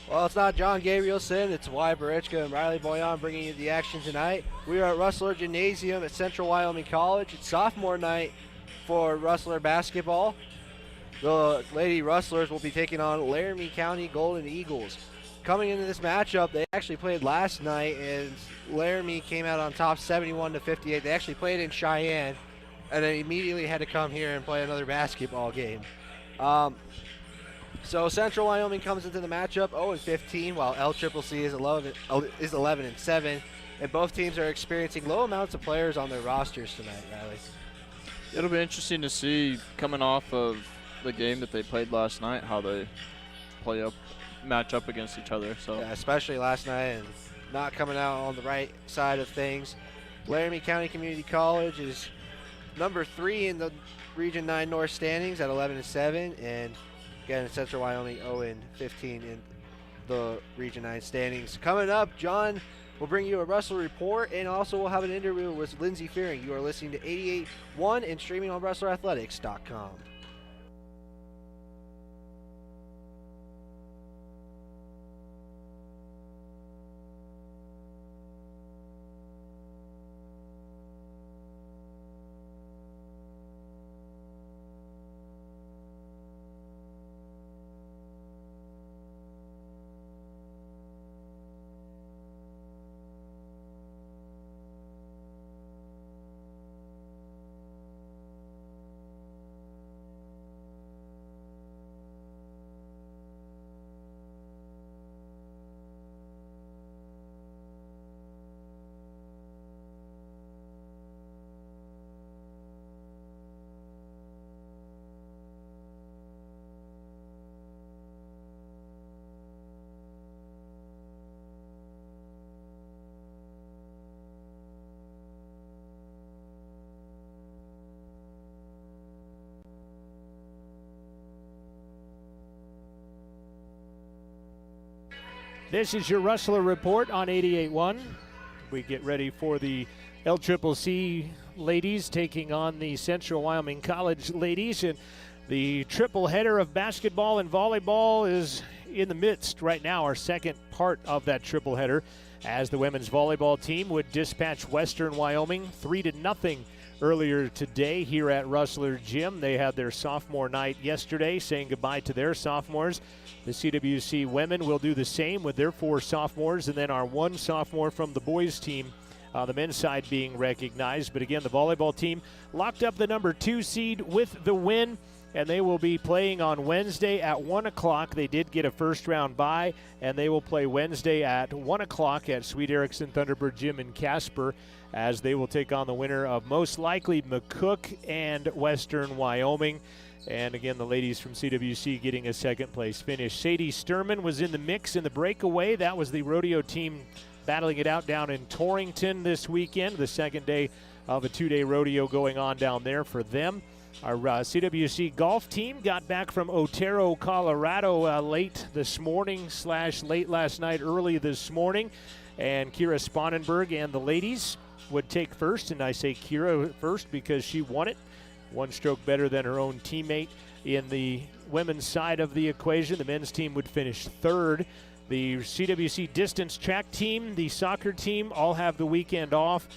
Well, it's not John Gabrielson, it's Wyatt Barichka and Riley Boyan bringing you the action tonight. We are at Rustler Gymnasium at Central Wyoming College. It's sophomore night for Rustler basketball. The Lady Rustlers will be taking on Laramie County Golden Eagles. Coming into this matchup, they actually played last night, and Laramie came out on top 71-58. They actually played in Cheyenne, and then immediately had to come here and play another basketball game. So Central Wyoming comes into the matchup 0-15, while LCCC is 11-7, and both teams are experiencing low amounts of players on their rosters tonight, Riley. It'll be interesting to see, coming off of the game that they played last night, how they match up against each other. So yeah, especially last night and not coming out on the right side of things. Laramie County Community College is number 3 in the Region 9 North standings at 11-7, and again, Central Wyoming 0-15 in the Region 9 standings. Coming up, John will bring you a Rustler report, and also we'll have an interview with Lindsey Fearing. You are listening to 88.1 and streaming on RustlerAthletics.com. This is your Rustler Report on 88.1. We get ready for the LCCC ladies taking on the Central Wyoming College ladies. And the triple header of basketball and volleyball is in the midst right now, our second part of that triple header, as the women's volleyball team would dispatch Western Wyoming 3-0 earlier today here at Rustler Gym. They had their sophomore night yesterday, saying goodbye to their sophomores. The CWC women will do the same with their 4 sophomores, and then our 1 sophomore from the boys team, the men's side being recognized. But again, the volleyball team locked up the number 2 seed with the win, and they will be playing on Wednesday at 1 o'clock. They did get a first-round bye, and they will play Wednesday at 1 o'clock at Sweet Erickson Thunderbird Gym in Casper, as they will take on the winner of most likely McCook and Western Wyoming. And again, the ladies from CWC getting a second-place finish. Sadie Sturman was in the mix in the breakaway. That was the rodeo team battling it out down in Torrington this weekend, the second day of a 2-day rodeo going on down there for them. Our CWC golf team got back from Otero, Colorado late this morning / late last night, early this morning. And Kira Spanenberg and the ladies would take first, and I say Kira first because she won it. 1 stroke better than her own teammate. In the women's side of the equation, the men's team would finish 3rd. The CWC distance track team, the soccer team, all have the weekend off.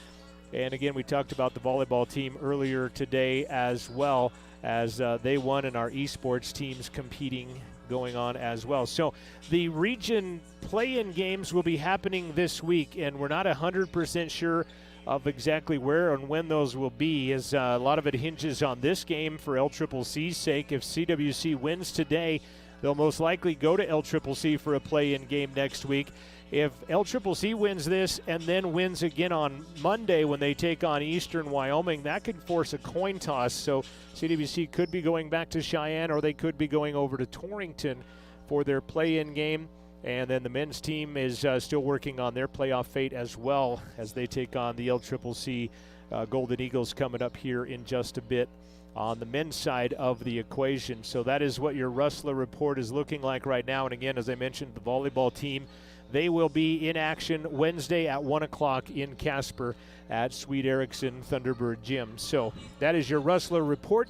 And again, we talked about the volleyball team earlier today as well, as they won, and our esports teams competing going on as well. So the region play-in games will be happening this week, and we're not 100% sure of exactly where and when those will be, as a lot of it hinges on this game for LCCC's sake. If CWC wins today, they'll most likely go to LCCC for a play-in game next week. If LCCC wins this and then wins again on Monday when they take on Eastern Wyoming, that could force a coin toss. So CWC could be going back to Cheyenne, or they could be going over to Torrington for their play-in game. And then the men's team is still working on their playoff fate as well, as they take on the LCCC Golden Eagles coming up here in just a bit on the men's side of the equation. So that is what your Rustler report is looking like right now. And again, as I mentioned, the volleyball team, they will be in action Wednesday at 1 o'clock in Casper at Sweet Erickson Thunderbird Gym. So that is your Rustler report.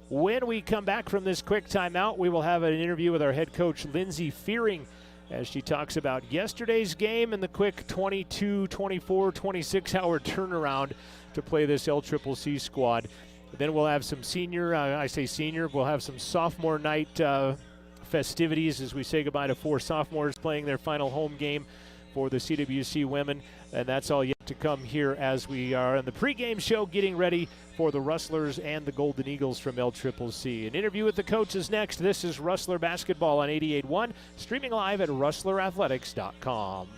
When we come back from this quick timeout, we will have an interview with our head coach, Lindsey Fearing, as she talks about yesterday's game and the quick 22, 24, 26-hour turnaround to play this LCCC squad. Then we'll have some we'll have some sophomore night festivities as we say goodbye to 4 sophomores playing their final home game for the CWC women, and that's all yet to come here as we are in the pregame show getting ready for the Rustlers and the Golden Eagles from LCCC. An interview with the coach is next. This is Rustler Basketball on 88.1, streaming live at rustlerathletics.com.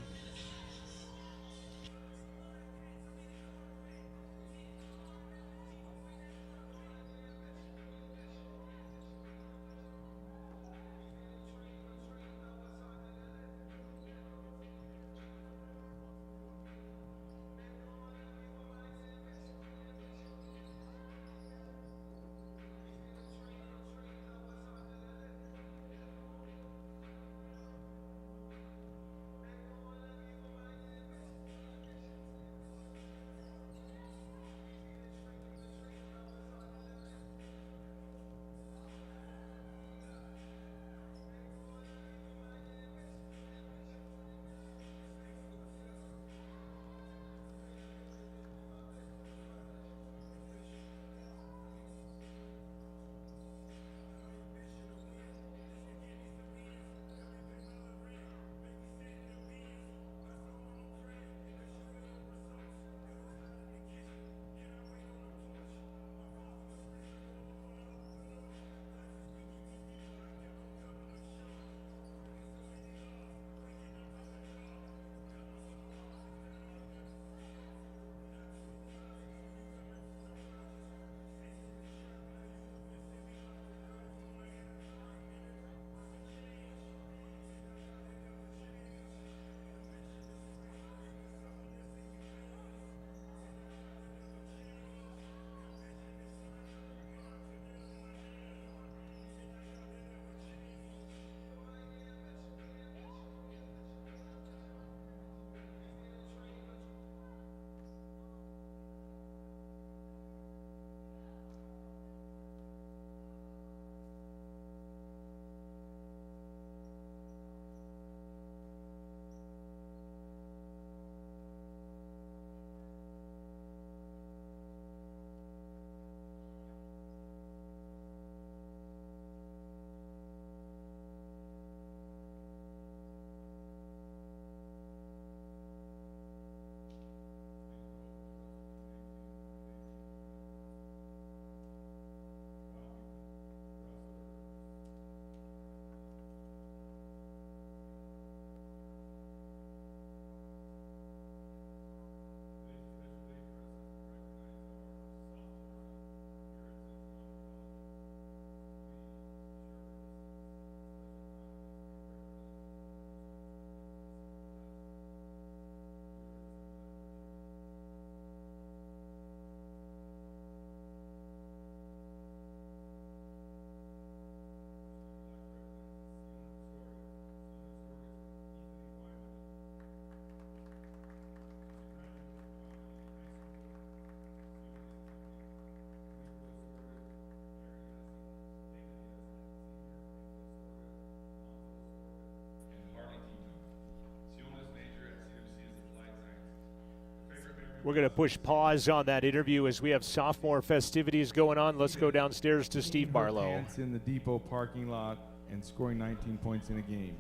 We're going to push pause on that interview as we have sophomore festivities going on. Let's go downstairs to Steve Barlow. In the depot parking lot and scoring 19 points in a game.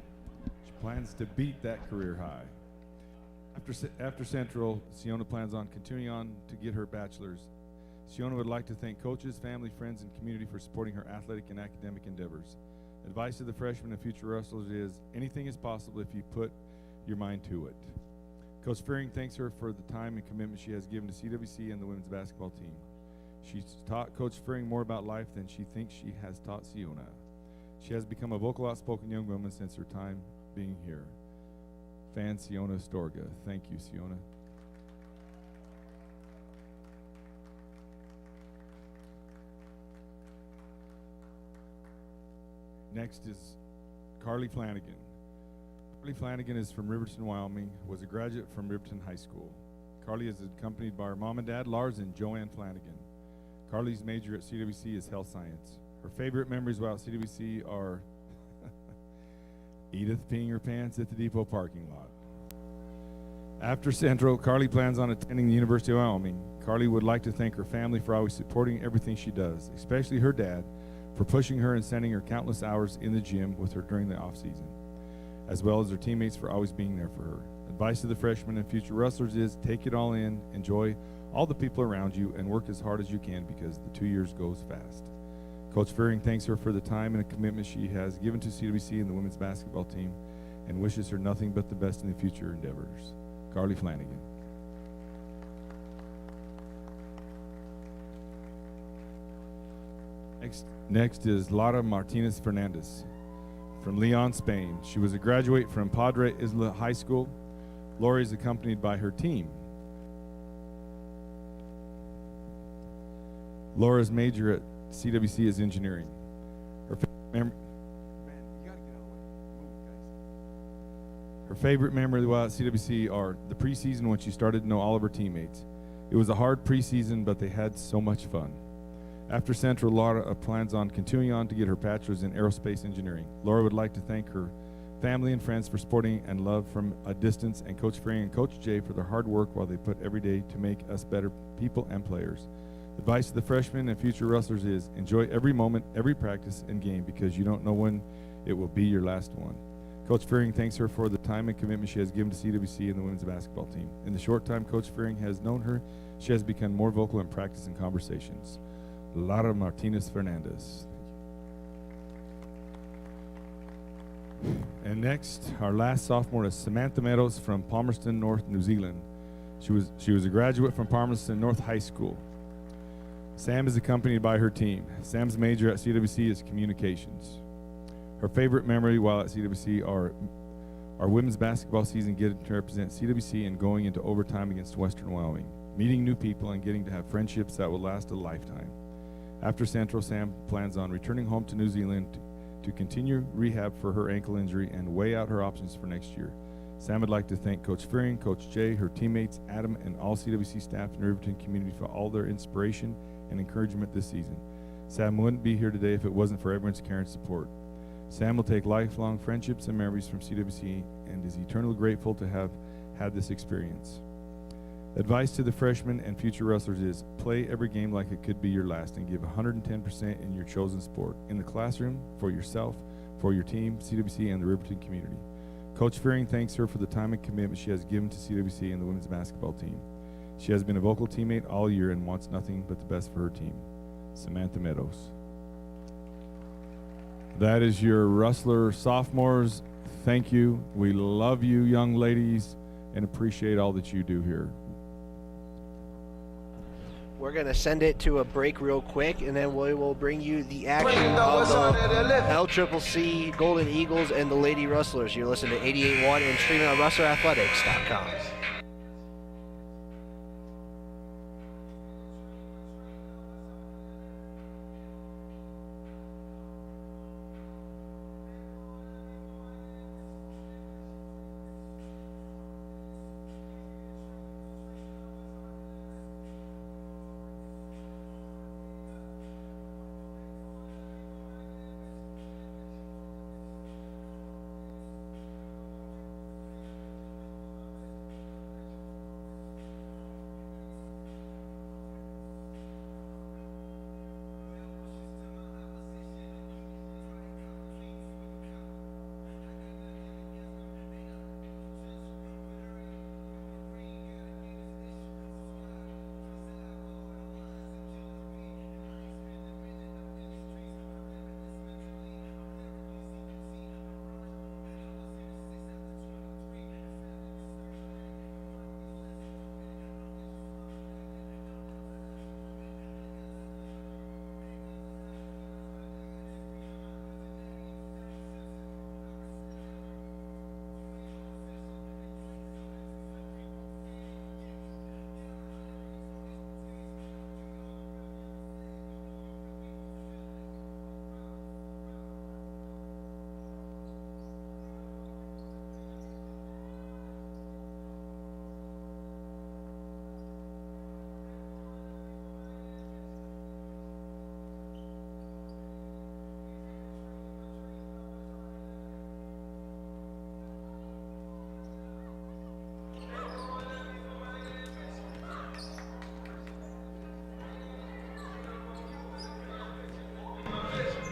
She plans to beat that career high. After Central, Siona plans on continuing on to get her bachelor's. Siona would like to thank coaches, family, friends, and community for supporting her athletic and academic endeavors. Advice to the freshmen and future Rustlers is anything is possible if you put your mind to it. Coach Fearing thanks her for the time and commitment she has given to CWC and the women's basketball team. She's taught Coach Fearing more about life than she thinks she has taught Siona. She has become a vocal, outspoken young woman since her time being here. Fan Siona Storga. Thank you, Siona. Next is Carly Flanagan. Carly Flanagan is from Riverton, Wyoming, was a graduate from Riverton High School. Carly is accompanied by her mom and dad, Lars and Joanne Flanagan. Carly's major at CWC is health science. Her favorite memories while at CWC are Edith peeing her pants at the depot parking lot. After Central, Carly plans on attending the University of Wyoming. Carly would like to thank her family for always supporting everything she does, especially her dad for pushing her and sending her countless hours in the gym with her during the off-season, as well as her teammates for always being there for her. Advice to the freshmen and future wrestlers is take it all in, enjoy all the people around you, and work as hard as you can because the 2 years goes fast. Coach Fearing thanks her for the time and the commitment she has given to CWC and the women's basketball team and wishes her nothing but the best in the future endeavors. Carly Flanagan. Next is Lara Martinez Fernandez from Leon, Spain. She was a graduate from Padre Isla High School. Lori is accompanied by her team. Laura's major at CWC is engineering. Her favorite memory while at CWC are the preseason when she started to know all of her teammates. It was a hard preseason, but they had so much fun. After Central, Laura plans on continuing on to get her bachelor's in aerospace engineering. Laura would like to thank her family and friends for supporting and love from a distance, and Coach Fearing and Coach Jay for their hard work while they put every day to make us better people and players. Advice to the freshmen and future wrestlers is enjoy every moment, every practice and game because you don't know when it will be your last one. Coach Fearing thanks her for the time and commitment she has given to CWC and the women's basketball team. In the short time Coach Fearing has known her, she has become more vocal in practice and conversations. Lara Martinez Fernandez. And next, our last sophomore is Samantha Meadows from Palmerston North, New Zealand. She was a graduate from Palmerston North High School. Sam is accompanied by her team. Sam's major at CWC is communications. Her favorite memory while at CWC are our women's basketball season getting to represent CWC and going into overtime against Western Wyoming, meeting new people and getting to have friendships that will last a lifetime. After Central, Sam plans on returning home to New Zealand to continue rehab for her ankle injury and weigh out her options for next year. Sam would like to thank Coach Fearing, Coach Jay, her teammates, Adam, and all CWC staff in the Riverton community for all their inspiration and encouragement this season. Sam wouldn't be here today if it wasn't for everyone's care and support. Sam will take lifelong friendships and memories from CWC and is eternally grateful to have had this experience. Advice to the freshmen and future wrestlers is play every game like it could be your last and give 110% in your chosen sport, in the classroom, for yourself, for your team, CWC, and the Riverton community. Coach Fearing thanks her for the time and commitment she has given to CWC and the women's basketball team. She has been a vocal teammate all year and wants nothing but the best for her team. Samantha Meadows. That is your wrestler sophomores. Thank you. We love you, young ladies, and appreciate all that you do here. We're going to send it to a break real quick, and then we will bring you the action of the LCCC Golden Eagles and the Lady Rustlers. You're listening to 88.1 and streaming on RustlerAthletics.com.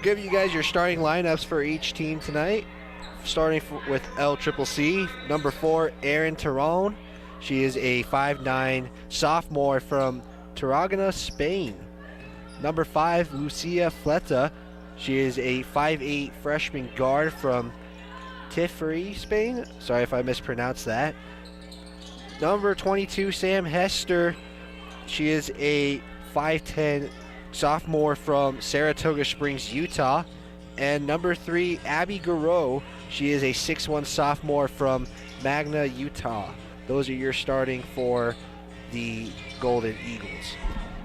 give you guys your starting lineups for each team tonight. Starting with LCCC, number 4, Erin Terron. She is a 5'9" sophomore from Tarragona, Spain. Number 5, Lucia Fleta. She is a 5'8" freshman guard from Tiferi, Spain. Sorry if I mispronounced that. Number 22, Sam Hester. She is a 5'10" sophomore from Saratoga Springs, Utah. And number 3, Abby Garreau. She is a 6'1" sophomore from Magna, Utah. Those are your starting for the Golden Eagles.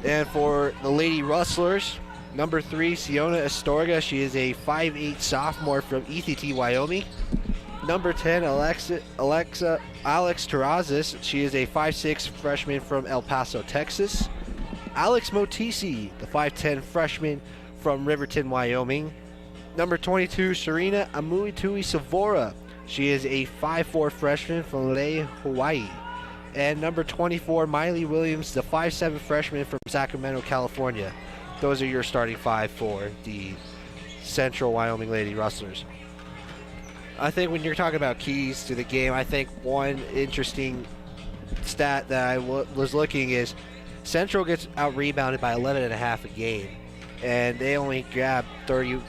And for the Lady Rustlers, number 3, Siona Astorga. She is a 5'8" sophomore from ETT, Wyoming. Number 10, Alex Terrazas. She is a 5'6" freshman from El Paso, Texas. Alex Motisi, the 5'10" freshman from Riverton, Wyoming. Number 22, Serena Amuitui Savora. She is a 5'4" freshman from Leh, Hawaii. And number 24, Miley Williams, the 5'7" freshman from Sacramento, California. Those are your starting 5 for the Central Wyoming Lady Rustlers. I think when you're talking about keys to the game, I think one interesting stat that I was looking is Central gets out-rebounded by 11.5 a game, and they only grab 30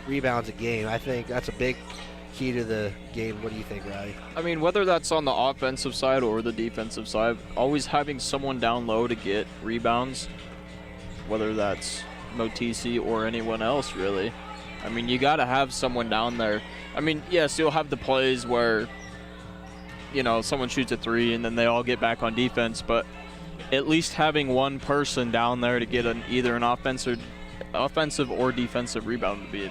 rebounds a game. I think that's a big key to the game. What do you think, Riley? I mean, whether that's on the offensive side or the defensive side, always having someone down low to get rebounds, whether that's Motisi or anyone else, really. I mean, you got to have someone down there. I mean, yes, you'll have the plays where, you know, someone shoots a 3 and then they all get back on defense, but at least having one person down there to get either an offensive or defensive rebound would be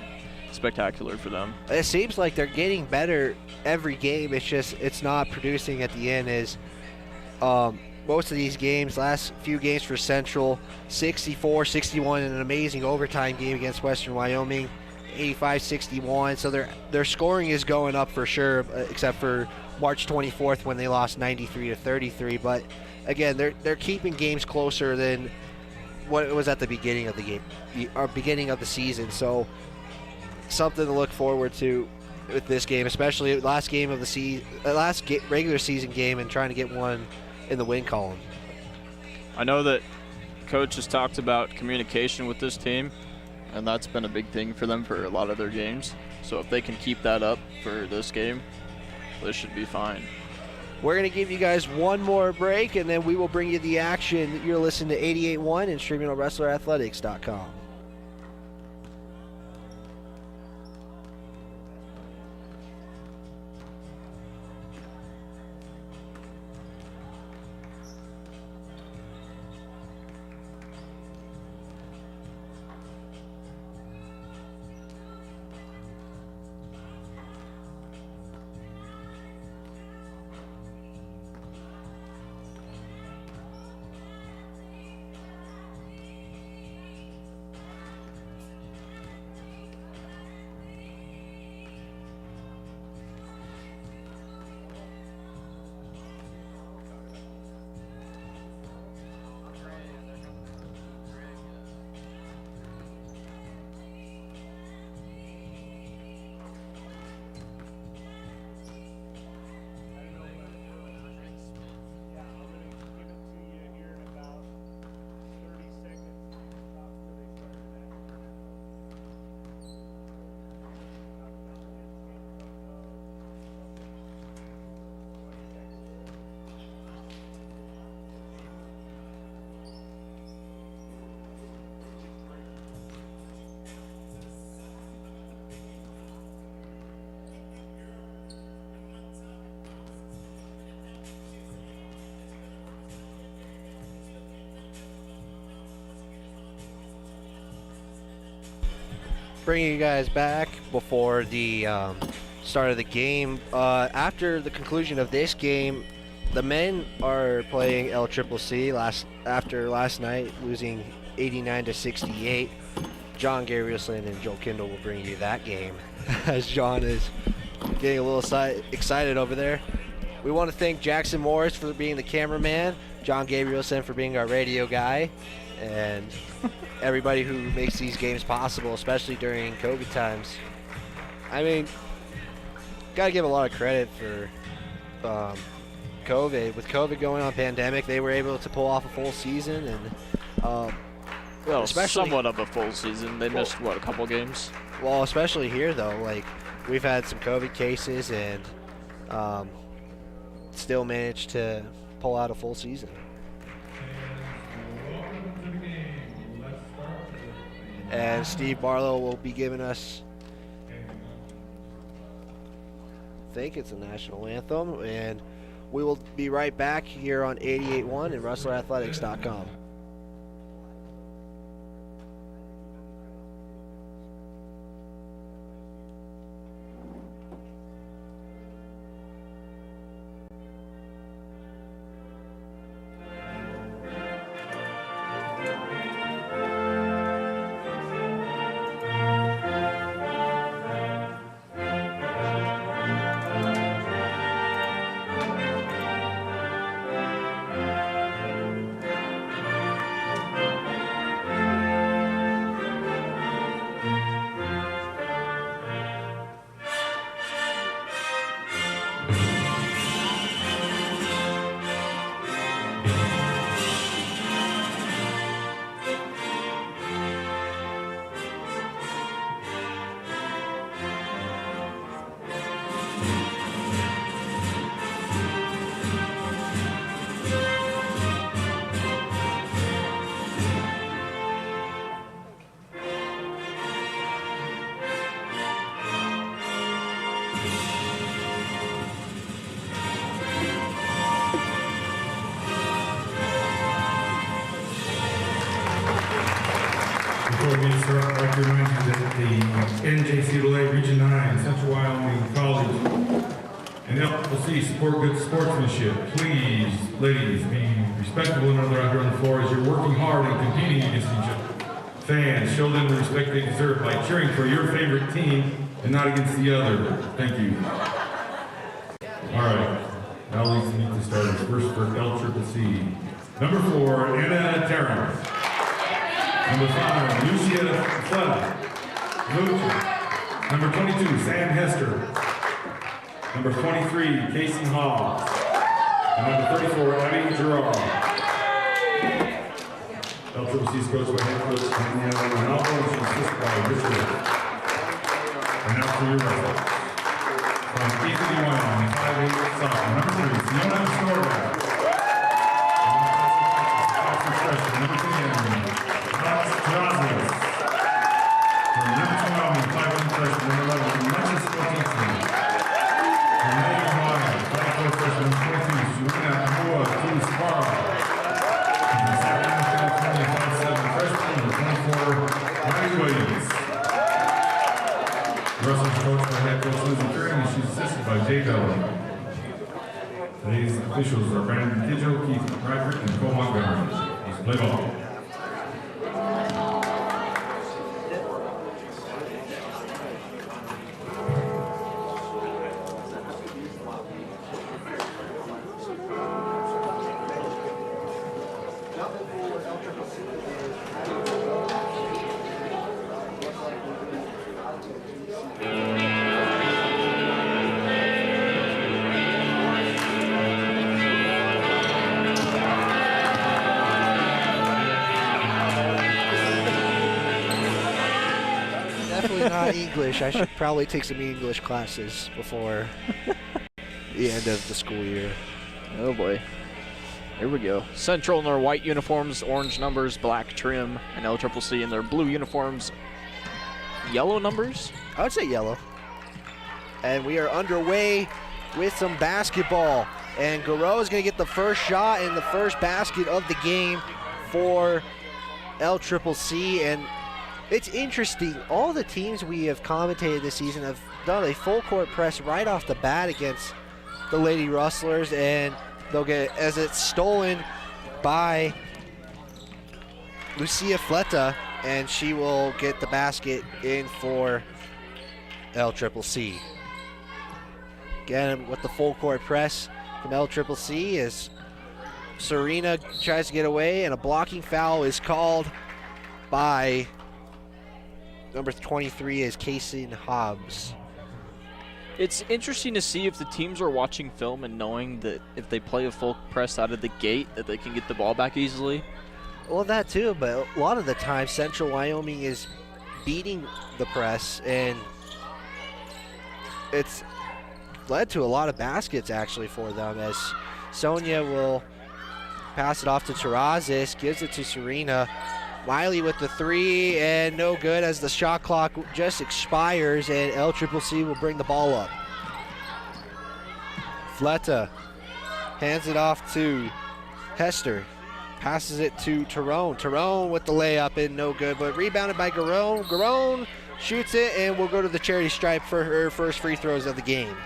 spectacular for them. It seems like they're getting better every game. It's just it's not producing at the end. As most of these games, last few games for Central, 64-61 in an amazing overtime game against Western Wyoming, 85-61. So their scoring is going up for sure, except for March 24th when they lost 93-33. But again, they're keeping games closer than what it was at the beginning of the game, or beginning of the season. So something to look forward to with this game, especially last game of the regular season game, and trying to get one in the win column. I know that Coach has talked about communication with this team, and that's been a big thing for them for a lot of their games. So if they can keep that up for this game, this should be fine. We're going to give you guys one more break, and then we will bring you the action. You're listening to 88.1 and streaming on WrestlerAthletics.com. Bringing you guys back before the start of the game. After the conclusion of this game, the men are playing LCCC after last night losing 89-68. John Gabrielson and Joel Kindle will bring you that game as John is getting a little excited over there. We want to thank Jackson Morris for being the cameraman, John Gabrielson for being our radio guy, and everybody who makes these games possible, especially during COVID times. I mean, gotta give a lot of credit for COVID. With COVID going on, pandemic, they were able to pull off a full season, and well, especially somewhat of a full season. They missed what, a couple games? Well, especially here though, like we've had some COVID cases and still managed to pull out a full season. And Steve Barlow will be giving us, I think it's a national anthem, and we will be right back here on 88.1 and RustlerAthletics.com. Before we start, I'd like to remind you that the NJCAA Region 9 Central Wyoming College and LLC support good sportsmanship. Please, ladies, be respectful of one another out here on the floor as you're working hard and competing against each other. Fans, show them the respect they deserve by cheering for your favorite team and not against the other. Thank you. All right, now leads meet the starters. First for LCCC. Number 4, Anna Terrence. Number 5, Lucia Fleta. Number 22, Sam Hester. Number 23, Casey Hall. And number 34, Abby Gerard. LCCC is coached by head coach Danielle Ronaldo and she's assisted by Richard. And now for your wrestlers. From East Wyoming, 5'8" sophomore. Number 3, Fiona Storback. Number 10, Alex Josnes. From Riverton, Wyoming, 5'1" freshman. Number 11, Alexis Bautista. From Maine, Hawaii, 5'4" freshman. Number 22, Serena Amua Tuspara. From Sacramento, California, 5'7" freshman. Number 24, Riley Williams. Wrestlers coached by head coach Lizzie Curry and she's assisted by Jay Belly. Today's officials are Brandon Kidgel, Keith Bradford, and Cole Montgomery. Let's play ball. Definitely not English. I should probably take some English classes before the end of the school year. Oh boy. Here we go. Central in their white uniforms, orange numbers, black trim, and LCCC in their blue uniforms, yellow numbers? I would say yellow. And we are underway with some basketball. And Garreau is going to get the first shot and the first basket of the game for LCCC. And it's interesting, all the teams we have commentated this season have done a full court press right off the bat against the Lady Rustlers, and they'll get, as it's stolen by Lucia Fleta, and she will get the basket in for LCCC. Again, with the full court press from LCCC is Serena tries to get away, and a blocking foul is called by number 23 is Casey Hobbs. It's interesting to see if the teams are watching film and knowing that if they play a full press out of the gate that they can get the ball back easily. Well, that too, but a lot of the time Central Wyoming is beating the press, and it's led to a lot of baskets actually for them, as Sonia will pass it off to Terrazas, gives it to Serena. Wiley with the three, and no good as the shot clock just expires, and LCCC will bring the ball up. Fleta hands it off to Hester. Passes it to Tyrone. Tyrone with the layup, and no good, but rebounded by Garone. Garone shoots it and will go to the charity stripe for her first free throws of the game.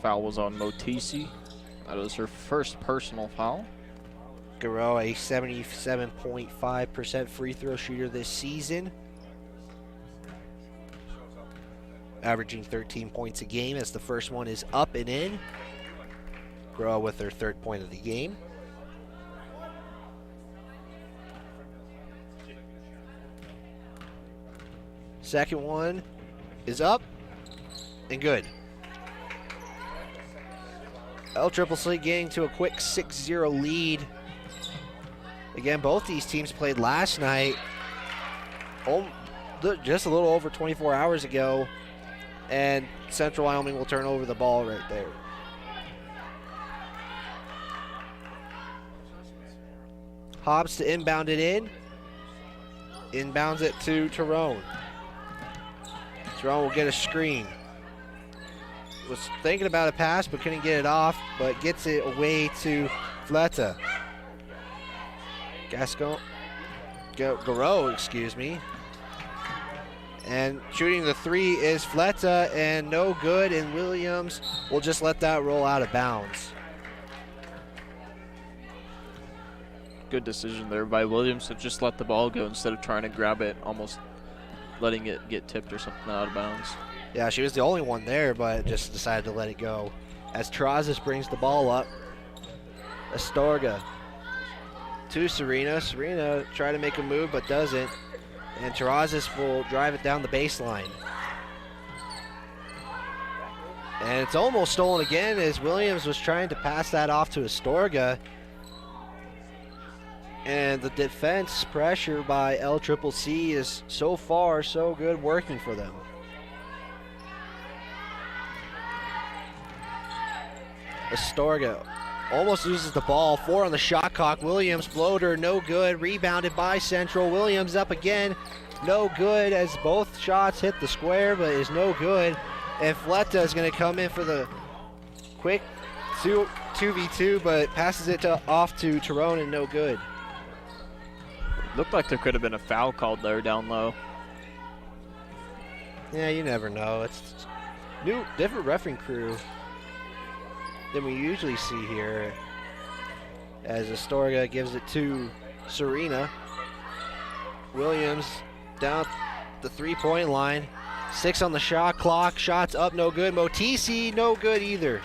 Foul was on Motisi. That was her first personal foul. Garone, a 77.5% free throw shooter this season, averaging 13 points a game as the first one is up and in. Garone with her third point of the game. Second one is up and good. LCCC getting to a quick 6-0 lead. Again, both these teams played last night, just a little over 24 hours ago, and Central Wyoming will turn over the ball right there. Hobbs to inbound it in. Inbounds it to Tyrone. Tyrone will get a screen. Was thinking about a pass but couldn't get it off, but gets it away to Fleta. Garou, excuse me. And shooting the three is Fleta, and no good, and Williams will just let that roll out of bounds. Good decision there by Williams to just let the ball go instead of trying to grab it, almost letting it get tipped or something out of bounds. Yeah, she was the only one there, but just decided to let it go. As Terrazas brings the ball up. Astorga to Serena. Serena tried to make a move, but doesn't. And Terrazas will drive it down the baseline. And it's almost stolen again as Williams was trying to pass that off to Astorga. And the defense pressure by LCCC is so far so good, working for them. Astorga almost loses the ball. 4 on the shot clock. Williams floater, no good. Rebounded by Central. Williams up again, no good, as both shots hit the square, but is no good. And Fleta is going to come in for the quick 2v2, but passes it off to Tyrone, and no good. Looked like there could have been a foul called there down low. Yeah, you never know. It's different refereeing crew than we usually see here, as Astorga gives it to Serena. Williams down the three-point line. 6 on the shot clock. Shots up, no good. Motisi, no good either.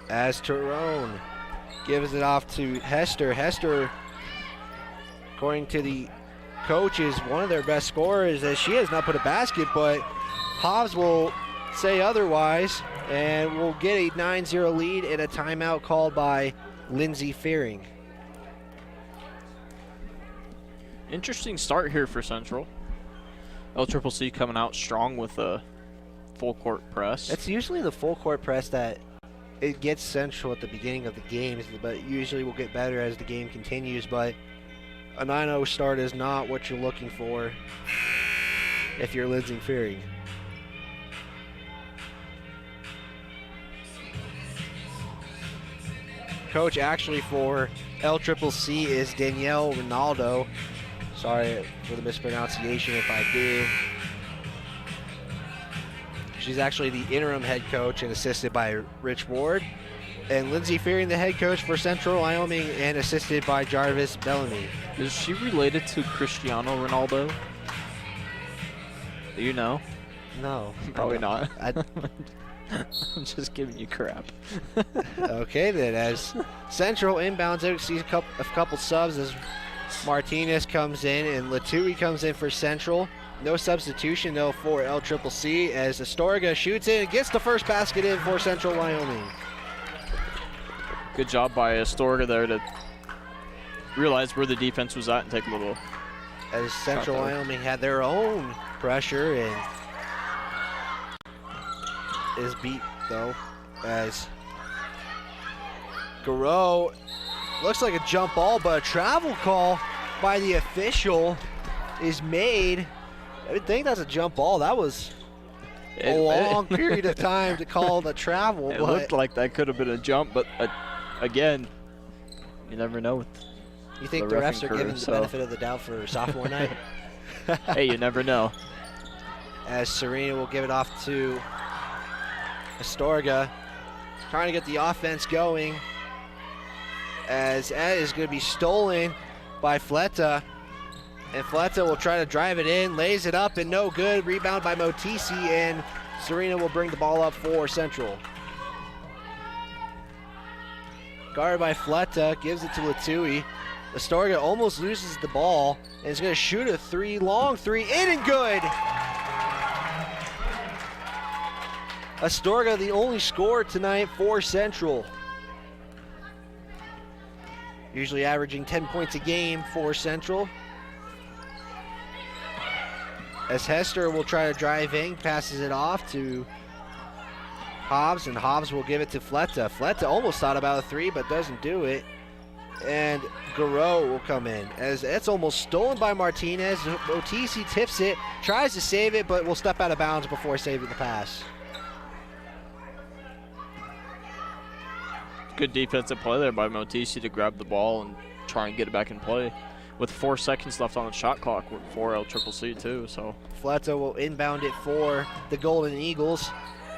As Tyrone gives it off to Hester. Hester, according to the coach, is one of their best scorers, as she has not put a basket, but Hobbs will say otherwise, and we'll get a 9-0 lead and a timeout called by Lindsay Fearing. Interesting start here for Central. LCCC coming out strong with a full court press. It's usually the full court press that it gets Central at the beginning of the games, but usually will get better as the game continues. But a 9-0 start is not what you're looking for if you're Lindsay Fearing. Coach actually for LCCC is Danielle Ronaldo. Sorry for the mispronunciation if I do. She's actually the interim head coach and assisted by Rich Ward. And Lindsay Fearing, the head coach for Central Wyoming, and assisted by Jarvis Bellamy. Is she related to Cristiano Ronaldo? Do you know? No. Probably not. I, I'm just giving you crap. okay, then, as Central inbounds out, sees a couple subs as Martinez comes in and Latui comes in for Central. No substitution, though, for LCCC as Astorga shoots in and gets the first basket in for Central Wyoming. Good job by Astorga there to realize where the defense was at and take a little. As Central Wyoming had their own pressure and is beat, though, as Garreau looks like a jump ball, but a travel call by the official is made. I would think that's a jump ball. That was a long period of time to call the travel. It looked like that could have been a jump, but again, you never know. You think the refs are giving the benefit of the doubt for sophomore night? Hey, you never know. As Serena will give it off to Astorga, trying to get the offense going. As that is going to be stolen by Fleta. And Fleta will try to drive it in, lays it up, and no good. Rebound by Motisi, and Serena will bring the ball up for Central. Guarded by Fleta, gives it to Latui. Astorga almost loses the ball, and is going to shoot a long three, in and good! Astorga, the only scorer tonight for Central. Usually averaging 10 points a game for Central. As Hester will try to drive in, passes it off to Hobbs, and Hobbs will give it to Fleta. Fleta almost thought about a three, but doesn't do it. And Garreau will come in, as it's almost stolen by Martinez. Otisi tips it, tries to save it, but will step out of bounds before saving the pass. Good defensive play there by Motisi to grab the ball and try and get it back in play. With 4 seconds left on the shot clock for LCCC too, so. Fleta will inbound it for the Golden Eagles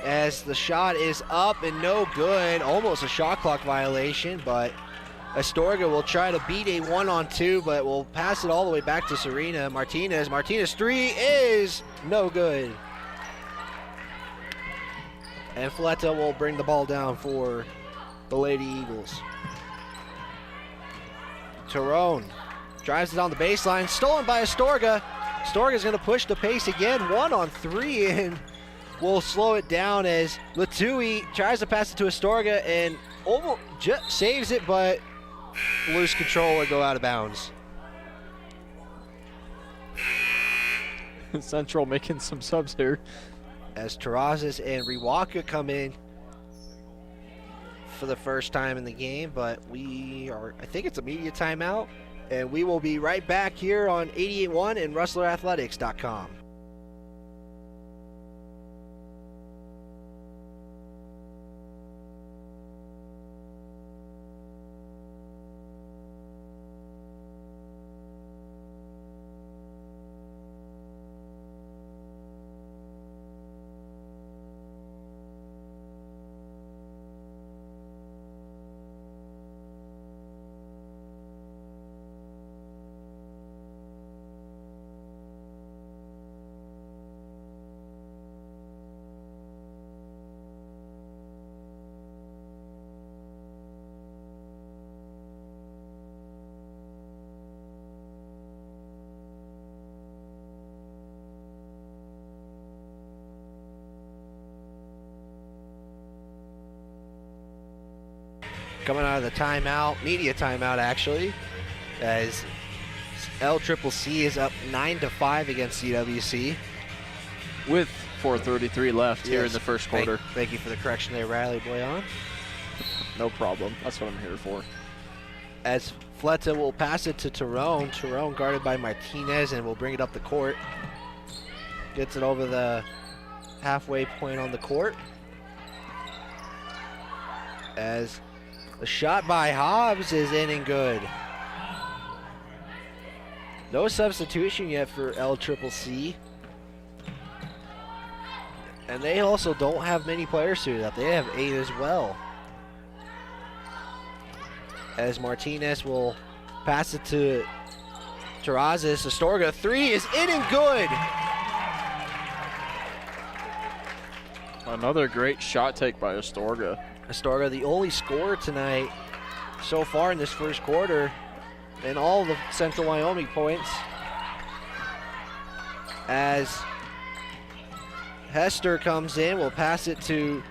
as the shot is up and no good. Almost a shot clock violation, but Astorga will try to beat a 1-on-2, but will pass it all the way back to Serena. Martinez three is no good. And Fleta will bring the ball down for the Lady Eagles. Tyrone drives it on the baseline, stolen by Astorga. Astorga's going to push the pace again, 1-on-3, and will slow it down as Latui tries to pass it to Astorga and almost just saves it, but lose control and go out of bounds. Central making some subs here. As Terrazas and Riwaka come in for the first time in the game, but I think it's a media timeout, and we will be right back here on 88.1 and RustlerAthletics.com. Coming out of the timeout, media timeout actually, as LCCC is up 9-5 against CWC. With 4:33 left here in the first quarter. Thank you for the correction there, Riley Boyan. No problem. That's what I'm here for. As Fleta will pass it to Tyrone. Tyrone guarded by Martinez and will bring it up the court. Gets it over the halfway point on the court. As the shot by Hobbs is in and good. No substitution yet for LCCC. And they also don't have many players suited up. They have 8 as well. As Martinez will pass it to Terrazas. Astorga, 3 is in and good. Another great shot take by Astorga. Astorga, the only scorer tonight so far in this first quarter, and all the Central Wyoming points, as Hester comes in, will pass it to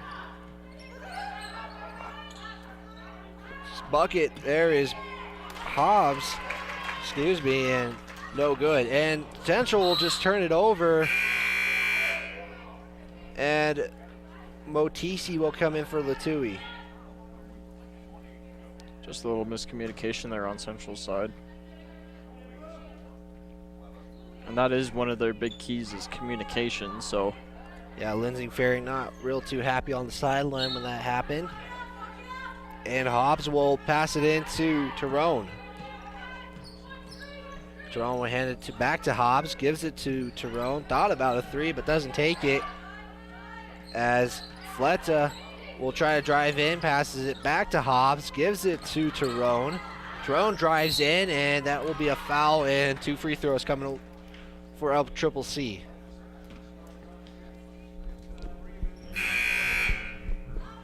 bucket. There is Hobbs, excuse me, and no good. And Central will just turn it over, and Motisi will come in for Latui. Just a little miscommunication there on Central's side. And that is one of their big keys, is communication, so. Yeah, Lindsay Ferry not real too happy on the sideline when that happened. And Hobbs will pass it into Tyrone. Tyrone will hand it back to Hobbs, gives it to Tyrone. Thought about a three, but doesn't take it. As Fleta will try to drive in, passes it back to Hobbs, gives it to Tyrone. Tyrone drives in, and that will be a foul, and 2 free throws coming for LCCC.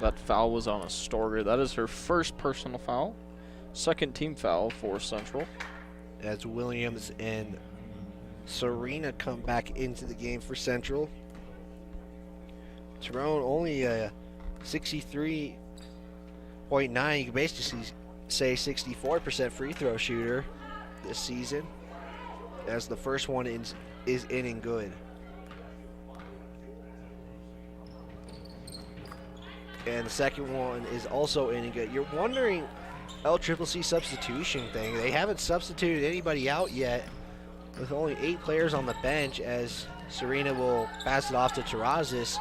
That foul was on Astorga. That is her first personal foul. Second team foul for Central. As Williams and Serena come back into the game for Central. Tyrone only a 63.9, you can basically say 64% free throw shooter this season, as the first one is in and good. And the second one is also in and good. You're wondering, LCCC substitution thing. They haven't substituted anybody out yet, with only 8 players on the bench, as Serena will pass it off to Terrazas.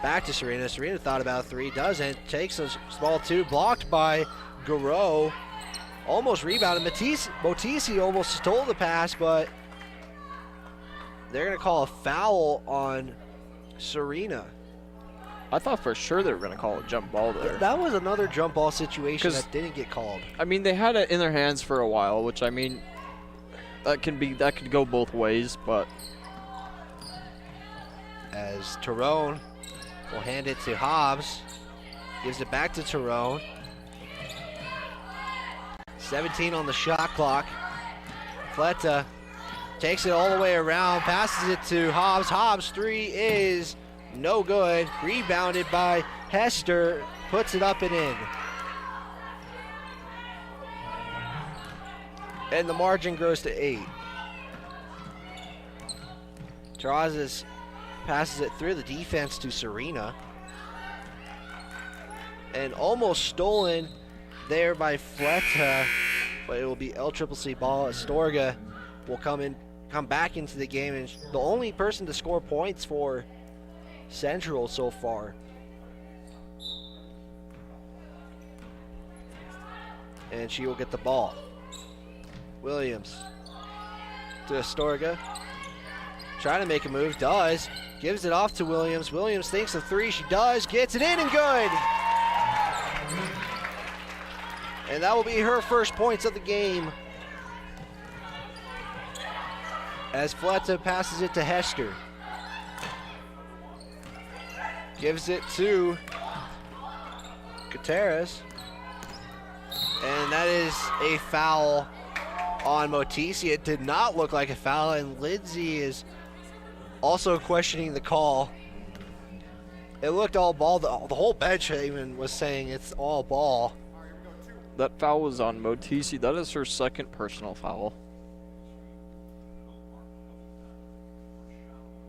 Back to Serena. Serena thought about a three, doesn't. Takes a small two, blocked by Garreau. Almost rebounded. Motisi almost stole the pass, but they're going to call a foul on Serena. I thought for sure they were going to call a jump ball there. That was another jump ball situation that didn't get called. I mean, they had it in their hands for a while, which, I mean, that could go both ways, but. As Tyrone will hand it to Hobbs, gives it back to Tyrone. 17 on the shot clock. Fleta takes it all the way around, passes it to Hobbs. Hobbs' three is no good. Rebounded by Hester, puts it up and in. And the margin grows to 8. Terrazas passes it through the defense to Serena. And almost stolen there by Fleta, but it will be LCCC ball. Astorga will come back into the game, and the only person to score points for Central so far. And she will get the ball. Williams to Astorga. Trying to make a move, does. Gives it off to Williams. Williams thinks of three, she does. Gets it in and good. And that will be her first points of the game, as Fleta passes it to Hester. Gives it to Gutierrez. And that is a foul on Motisi. It did not look like a foul, and Lindsay is also questioning the call. It looked all ball. The whole bench even was saying it's all ball. That foul was on Motisi. That is her second personal foul.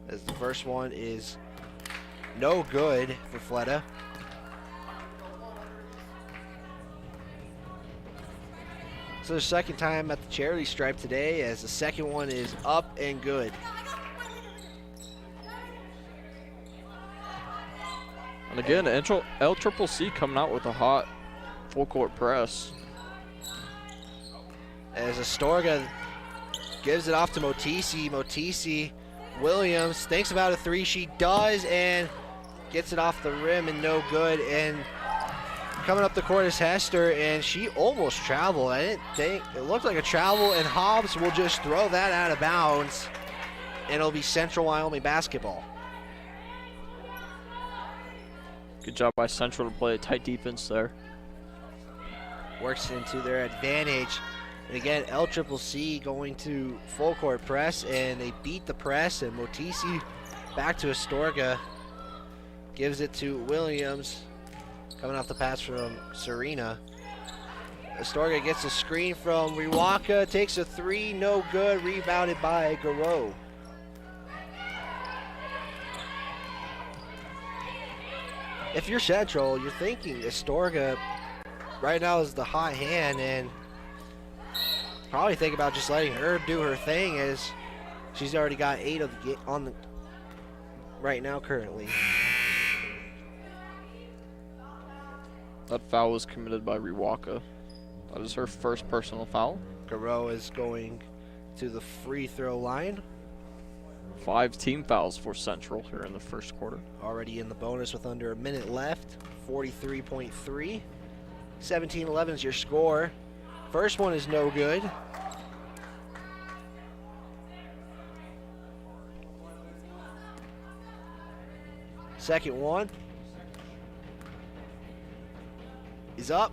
As the first one is no good for Fleta. So the second time at the charity stripe today, as the second one is up and good. And again, LCCC coming out with a hot full court press. As Astorga gives it off to Motisi. Motisi, Williams thinks about a three. She does, and gets it off the rim and no good. And coming up the court is Hester, and she almost traveled. I didn't think it looked like a travel, and Hobbs will just throw that out of bounds, and it'll be Central Wyoming basketball. Good job by Central to play a tight defense there. Works into their advantage. And again, LCCC going to full court press, and they beat the press, and Motisi back to Astorga. Gives it to Williams. Coming off the pass from Serena. Astorga gets a screen from Riwaka, takes a three, no good, rebounded by Garreau. If you're Central, you're thinking Astorga right now is the hot hand, and probably think about just letting her do her thing, as she's already got 8 of the on the right now currently. That foul was committed by Riwaka. That is her first personal foul. Garreau is going to the free throw line. 5 team fouls for Central here in the first quarter. Already in the bonus with under a minute left. 43.3. 17-11 is your score. First one is no good. Second one is up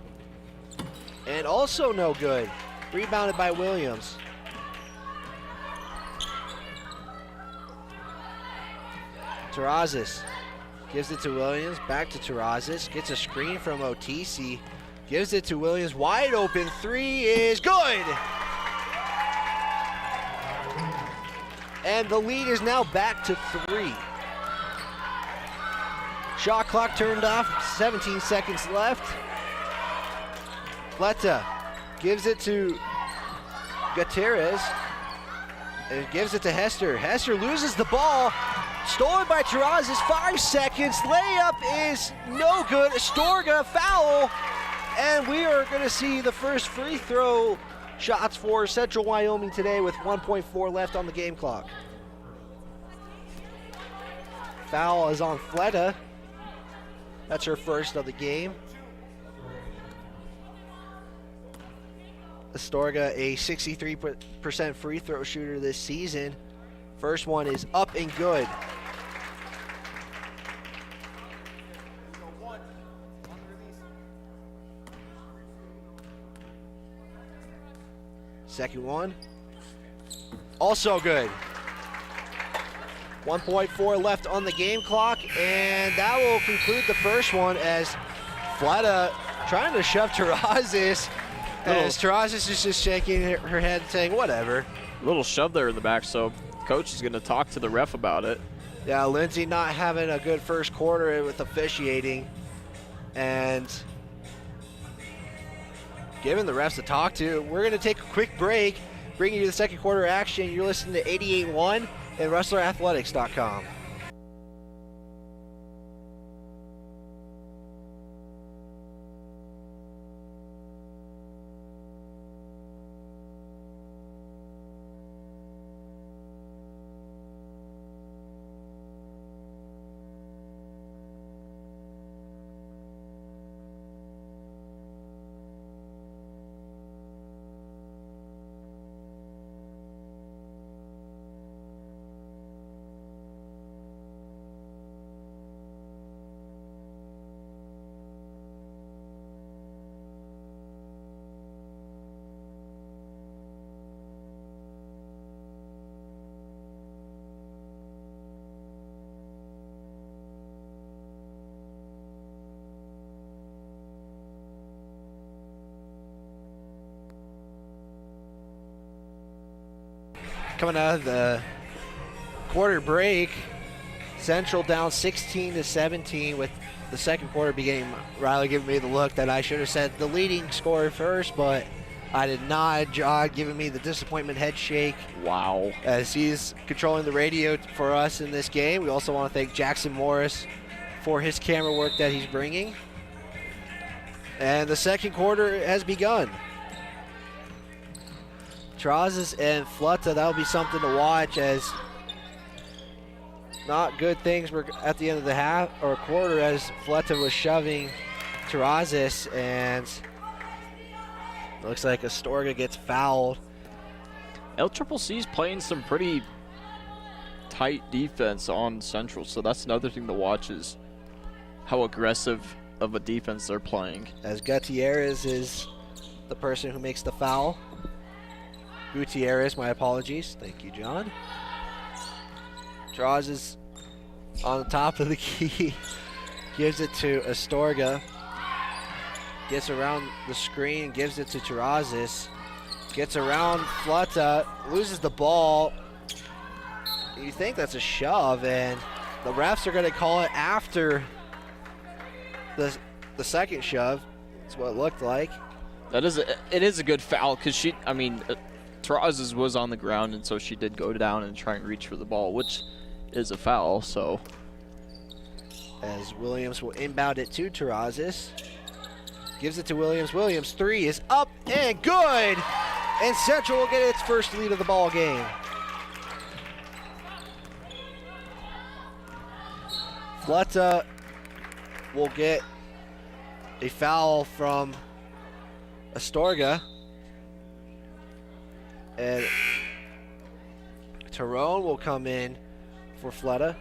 and also no good. Rebounded by Williams. Terrazas gives it to Williams, back to Terrazas, gets a screen from Otisi, gives it to Williams, wide open, three is good! And the lead is now back to 3. Shot clock turned off, 17 seconds left. Fleta gives it to Gutierrez, and gives it to Hester. Hester loses the ball, stolen by Terrazas, 5 seconds, layup is no good, Astorga foul, and we are gonna see the first free throw shots for Central Wyoming today with 1.4 left on the game clock. Foul is on Fleta. That's her first of the game. Astorga, a 63% free throw shooter this season. First one is up and good. Second one, also good. 1.4 left on the game clock, and that will conclude the first one as Fleta trying to shove Terrazas, as Terrazas is just shaking her head saying whatever. A little shove there in the back, so coach is going to talk to the ref about it. Yeah, Lindsay not having a good first quarter with officiating, and giving the refs to talk to. We're going to take a quick break, bring you to the second quarter action. You're listening to 88.1 and WrestlerAthletics.com. Coming out of the quarter break, Central down 16-17 with the second quarter beginning. Riley giving me the look that I should have said the leading scorer first, but I did not. John giving me the disappointment head shake. Wow. As he's controlling the radio for us in this game. We also want to thank Jackson Morris for his camera work that he's bringing. And the second quarter has begun. Terrazas and Fleta, that'll be something to watch, as not good things were at the end of the half or quarter, as Fleta was shoving Terrazas, and looks like Astorga gets fouled. LCCC's playing some pretty tight defense on Central, so that's another thing to watch, is how aggressive of a defense they're playing. As Gutierrez is the person who makes the foul. Gutierrez, my apologies. Thank you, John. Draws is on the top of the key. Gives it to Astorga. Gets around the screen, gives it to Terrazas. Gets around Flutta, loses the ball. You think that's a shove, and the refs are going to call it after the second shove. That's what it looked like. It is a good foul because Terrazas was on the ground, and so she did go down and try and reach for the ball, which is a foul. So as Williams will inbound it to Terrazas. Gives it to Williams. Williams, three is up and good. And Central will get its first lead of the ball game. Flutta will get a foul from Astorga. And Tyrone will come in for Flutta.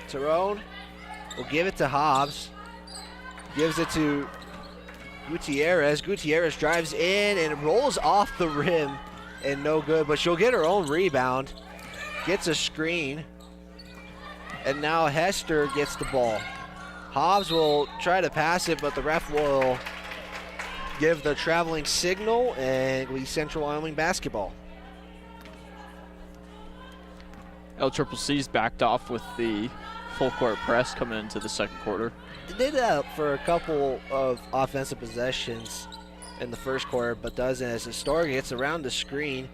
Tyrone will give it to Hobbs. Gives it to Gutierrez. Gutierrez drives in and rolls off the rim and no good, but she'll get her own rebound. Gets a screen. And now Hester gets the ball. Hobbs will try to pass it, but the ref will give the traveling signal, and we Central Wyoming basketball. LCCC's backed off with the full court press coming into the second quarter. They did that for a couple of offensive possessions in the first quarter, but doesn't as Astorga gets around the screen,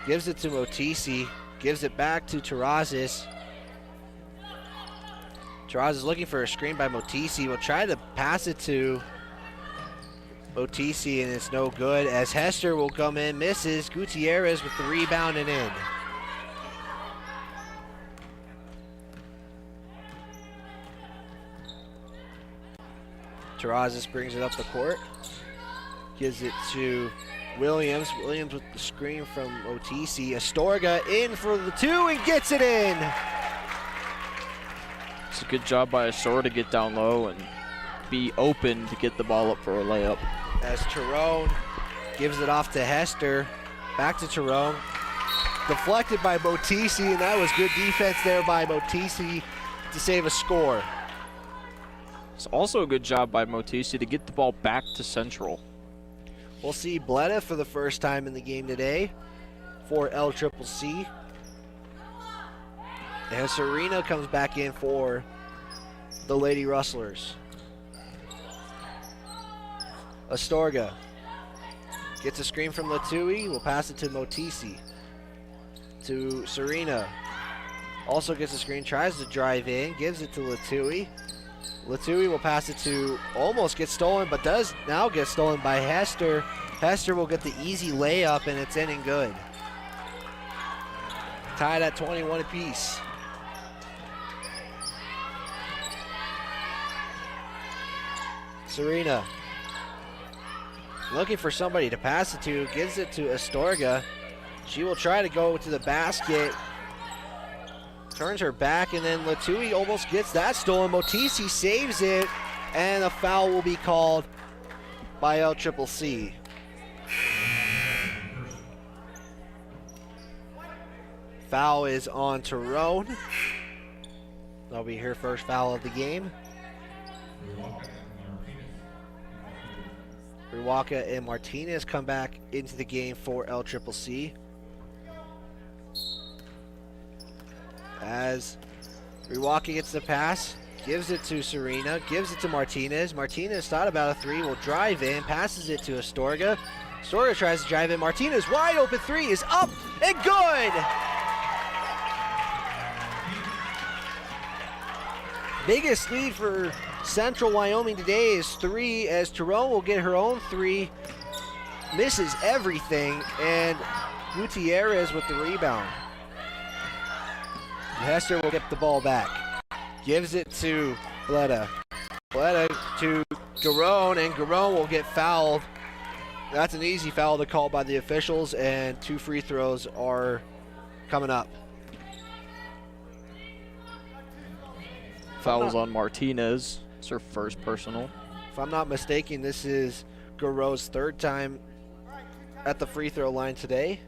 gives it to Motisi, gives it back to Terrazas. Terrazas looking for a screen by Motisi. Will try to pass it to Motisi, and it's no good as Hester will come in, misses. Gutierrez with the rebound and in. Terrazas brings it up the court. Gives it to Williams. Williams with the screen from Motisi. Astorga in for the two and gets it in. It's a good job by Astorga to get down low and be open to get the ball up for a layup. As Tyrone gives it off to Hester. Back to Tyrone. Deflected by Motisi, and that was good defense there by Motisi to save a score. It's also a good job by Motisi to get the ball back to Central. We'll see Bleda for the first time in the game today for LCCC. And Serena comes back in for the Lady Rustlers. Astorga gets a screen from Latui. Will pass it to Motisi. To Serena. Also gets a screen, tries to drive in, gives it to Latui. Latui will pass it to, almost gets stolen, but does now get stolen by Hester. Hester will get the easy layup, and it's in and good. Tied at 21 apiece. Serena looking for somebody to pass it to, gives it to Astorga. She will try to go to the basket. Turns her back, and then Latui almost gets that stolen. Motisi saves it, and a foul will be called by LCCC. Foul is on Tyrone. That'll be her first foul of the game. Riwaka and Martinez come back into the game for LCCC. As Riwaka gets the pass, gives it to Serena, gives it to Martinez. Martinez thought about a three, will drive in, passes it to Astorga. Astorga tries to drive in. Martinez wide open three is up and good! Biggest lead for Central Wyoming today is three, as Tyrone will get her own three, misses everything, and Gutierrez with the rebound. Hester will get the ball back. Gives it to Bleda. Bleda to Garone, and Garone will get fouled That's an easy foul to call by the officials, and 2 free throws are coming up. Fouls on Martinez. It's her first personal. If I'm not mistaken, this is Garreau's 3rd time at the free throw line today.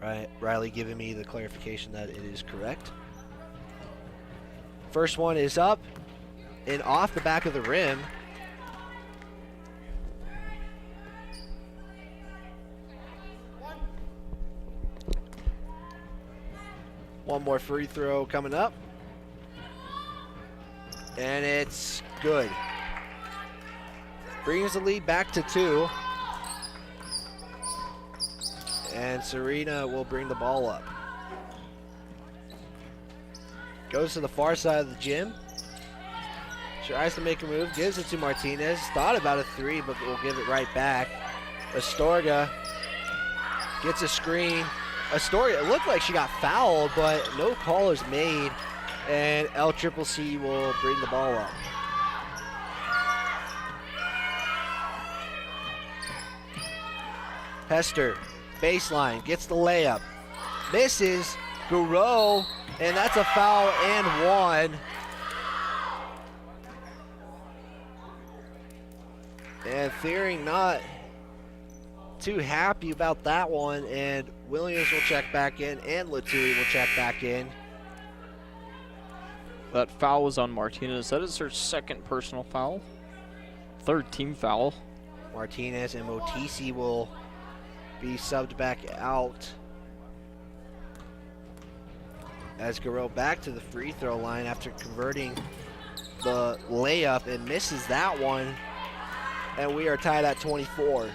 Right, Riley giving me the clarification that it is correct. First one is up and off the back of the rim. One more free throw coming up. And it's good. Brings the lead back to 2. And Serena will bring the ball up. Goes to the far side of the gym. Tries to make a move, gives it to Martinez. Thought about a 3, but will give it right back. Astorga gets a screen. Astorga, it looked like she got fouled, but no call is made. And LCCC will bring the ball up. Hester, baseline, gets the layup. Misses, Garreau, and that's a foul and 1. And Fearing not too happy about that one, and Williams will check back in, and Latui will check back in. That foul was on Martinez. That is her 2nd personal foul. 3rd team foul. Martinez and Motisi will be subbed back out. As Garreau back to the free throw line after converting the layup and misses that one. And we are tied at 24.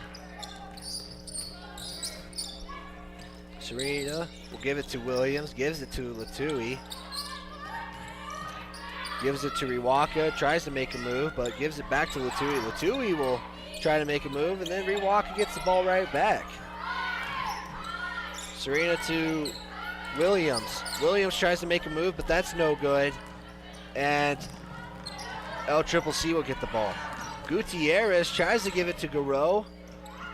Serena will give it to Williams, gives it to Latui. Gives it to Riwaka, tries to make a move, but gives it back to Latui. Latui will try to make a move, and then Riwaka gets the ball right back. Serena to Williams. Williams tries to make a move, but that's no good. And LCCC will get the ball. Gutierrez tries to give it to Garreau.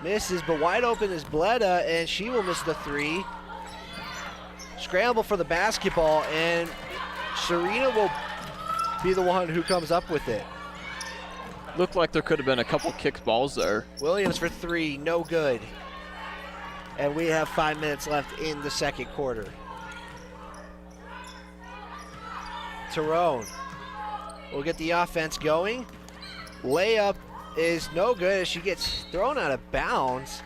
Misses, but wide open is Bleda, and she will miss the 3. Scramble for the basketball, and Serena will be the one who comes up with it. Looked like there could have been a couple kicked balls there. Williams for 3, no good. And we have 5 minutes left in the 2nd quarter. Tyrone will get the offense going. Layup is no good as she gets thrown out of bounds,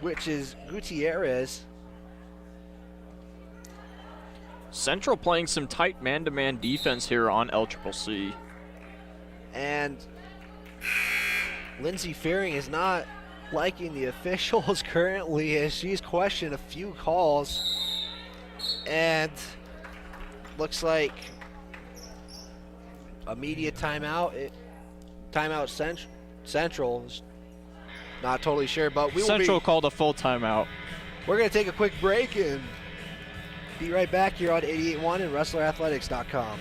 which is Gutierrez. Central playing some tight man-to-man defense here on LCCC. And Lindsay Fearing is not liking the officials currently as she's questioned a few calls. And looks like a media timeout. Timeout Central. Not totally sure, but we will Central called a full timeout. We're going to take a quick break and be right back here on 88.1 and WrestlerAthletics.com.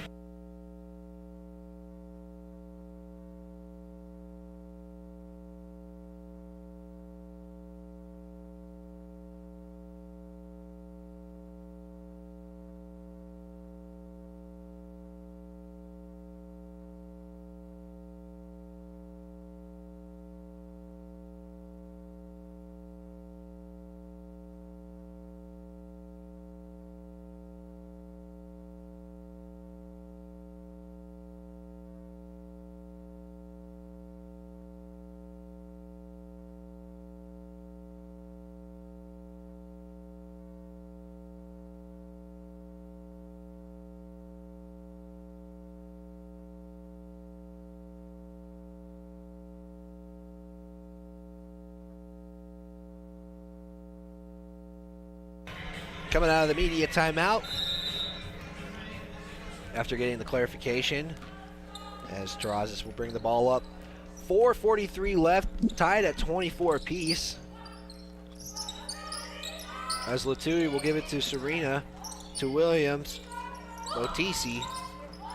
Coming out of the media timeout after getting the clarification, as Terrazas will bring the ball up. 4:43 left, tied at 24 apiece. As Latui will give it to Serena, to Williams. Motisi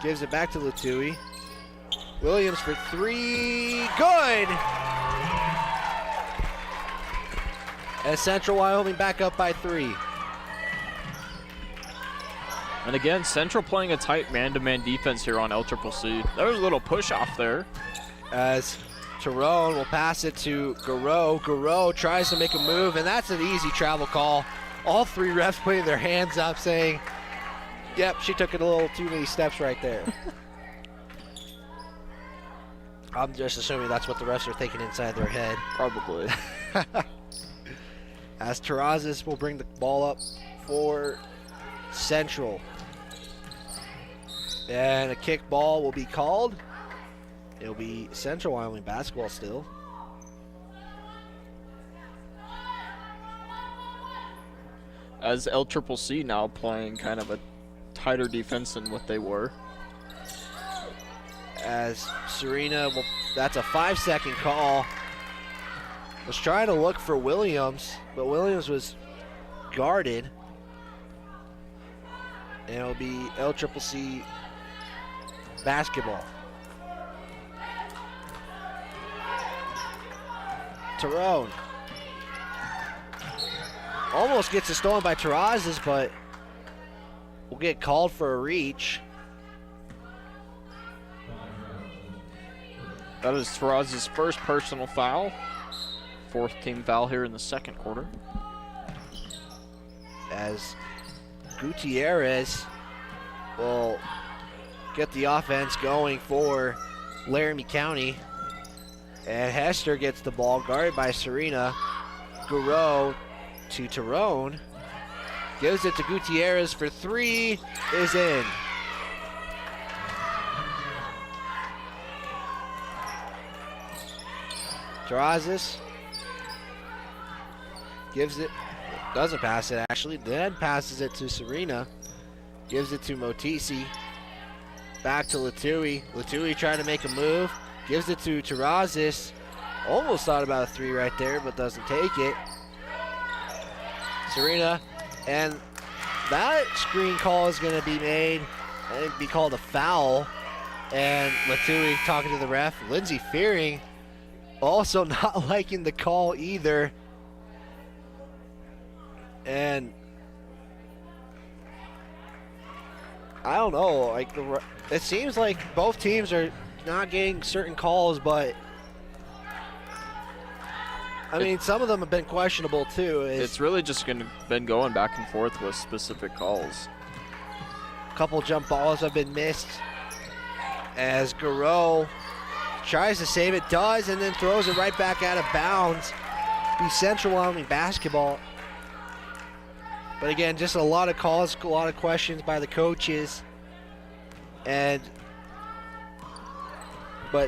gives it back to Latui. Williams for 3, good! As Central Wyoming back up by 3. And again, Central playing a tight man-to-man defense here on LCCC. There was a little push off there. As Tyrone will pass it to Garreau. Garreau tries to make a move, and that's an easy travel call. All 3 refs putting their hands up saying, yep, she took it a little too many steps right there. I'm just assuming that's what the refs are thinking inside their head. Probably. As Terrazas will bring the ball up for Central. And a kick ball will be called. It'll be Central Wyoming basketball still. As LCCC now playing kind of a tighter defense than what they were. As Serena will, that's a 5-second call. Was trying to look for Williams, but Williams was guarded. And it'll be LCCC basketball. Tyrone almost gets it stolen by Terrazas, but will get called for a reach. That is Terrazas' first personal foul. 4th team foul here in the second quarter. As Gutierrez will get the offense going for Laramie County. And Hester gets the ball guarded by Serena. Garreau to Tyrone. Gives it to Gutierrez for 3. Is in. Terrazas gives it, doesn't pass it actually, then passes it to Serena. Gives it to Motisi. Back to Latui. Latui trying to make a move. Gives it to Terrazas. Almost thought about a 3 right there, but doesn't take it. Serena, and that screen call is going to be made. I think be called a foul. And Latui talking to the ref. Lindsey Fearing also not liking the call either. And I don't know, like it seems like both teams are not getting certain calls, but I mean some of them have been questionable too. It's really just been going back and forth with specific calls. A couple jump balls have been missed as Garreau tries to save it, does, and then throws it right back out of bounds. Be Central Wyoming basketball. But again, just a lot of calls, a lot of questions by the coaches. But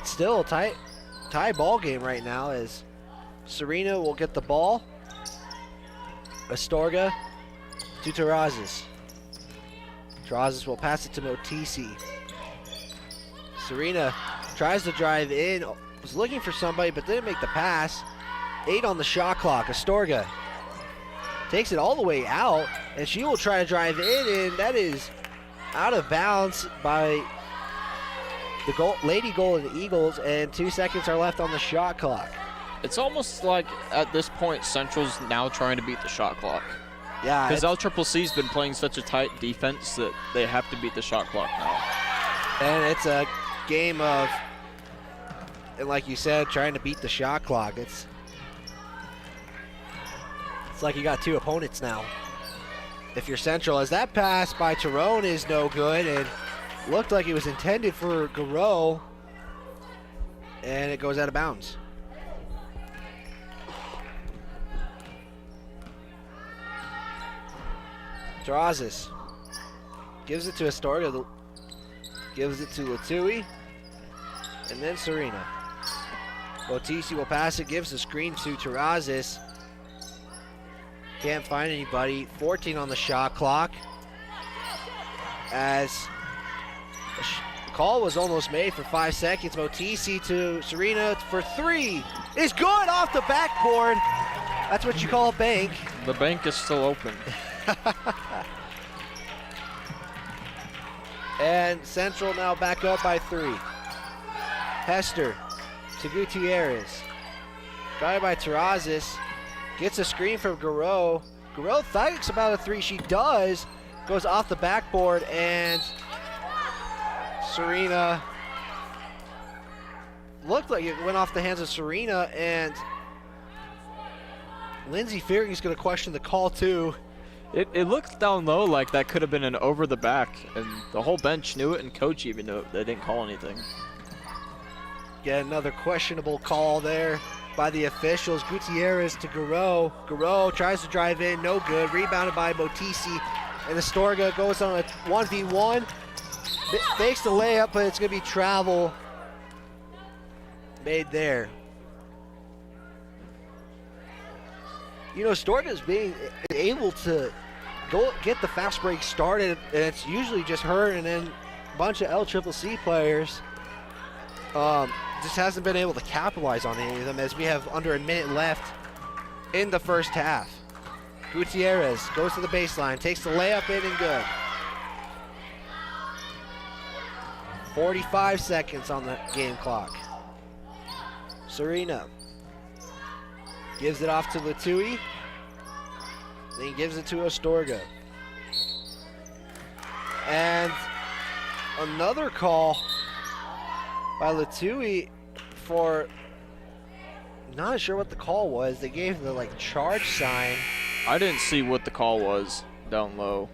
still a tie ball game right now as Serena will get the ball. Astorga to Terrazas. Terrazas will pass it to Motisi. Serena tries to drive in, was looking for somebody but didn't make the pass. 8 on the shot clock. Astorga takes it all the way out, and she will try to drive in, and that is out of bounds by the Lady Golden Eagles, and 2 seconds are left on the shot clock. It's almost like at this point Central's now trying to beat the shot clock. Yeah, because LCCC's been playing such a tight defense that they have to beat the shot clock now. And it's a game of, and like you said, trying to beat the shot clock. It's like you got 2 opponents now. If you're Central, as that pass by Tyrone is no good, and looked like it was intended for Garreau, and it goes out of bounds. Terrazas gives it to Astorga, gives it to Latui, and then Serena. Motisi will pass it, gives the screen to Terrazas. Can't find anybody. 14 on the shot clock. As the call was almost made for 5 seconds. Motisi to Serena for 3. Is good off the backboard. That's what you call a bank. The bank is still open. And Central now back up by 3. Hester to Gutierrez. Guarded by Terrazas. Gets a screen from Garreau. Garreau thinks about a three. She does. Goes off the backboard, and Serena looked like it went off the hands of Serena, and Lindsey Fearing's going to question the call too. It looked down low like that could have been an over the back, and the whole bench knew it, and coach even knew it. They didn't call anything. Get another questionable call there by the officials. Gutierrez to Garreau. Garreau tries to drive in, no good. Rebounded by Motisi, and Astorga goes on a 1v1. Fakes the layup, but it's going to be travel made there. You know, Astorga's being able to go get the fast break started, and it's usually just her and then a bunch of LCCC players. Just hasn't been able to capitalize on any of them, as we have under a minute left in the first half. Gutierrez goes to the baseline, takes the layup in, and good. 45 seconds on the game clock. Serena gives it off to Latui. Then he gives it to Astorga. And another call by Latui for, not sure what the call was. They gave the like charge sign. I didn't see what the call was down low.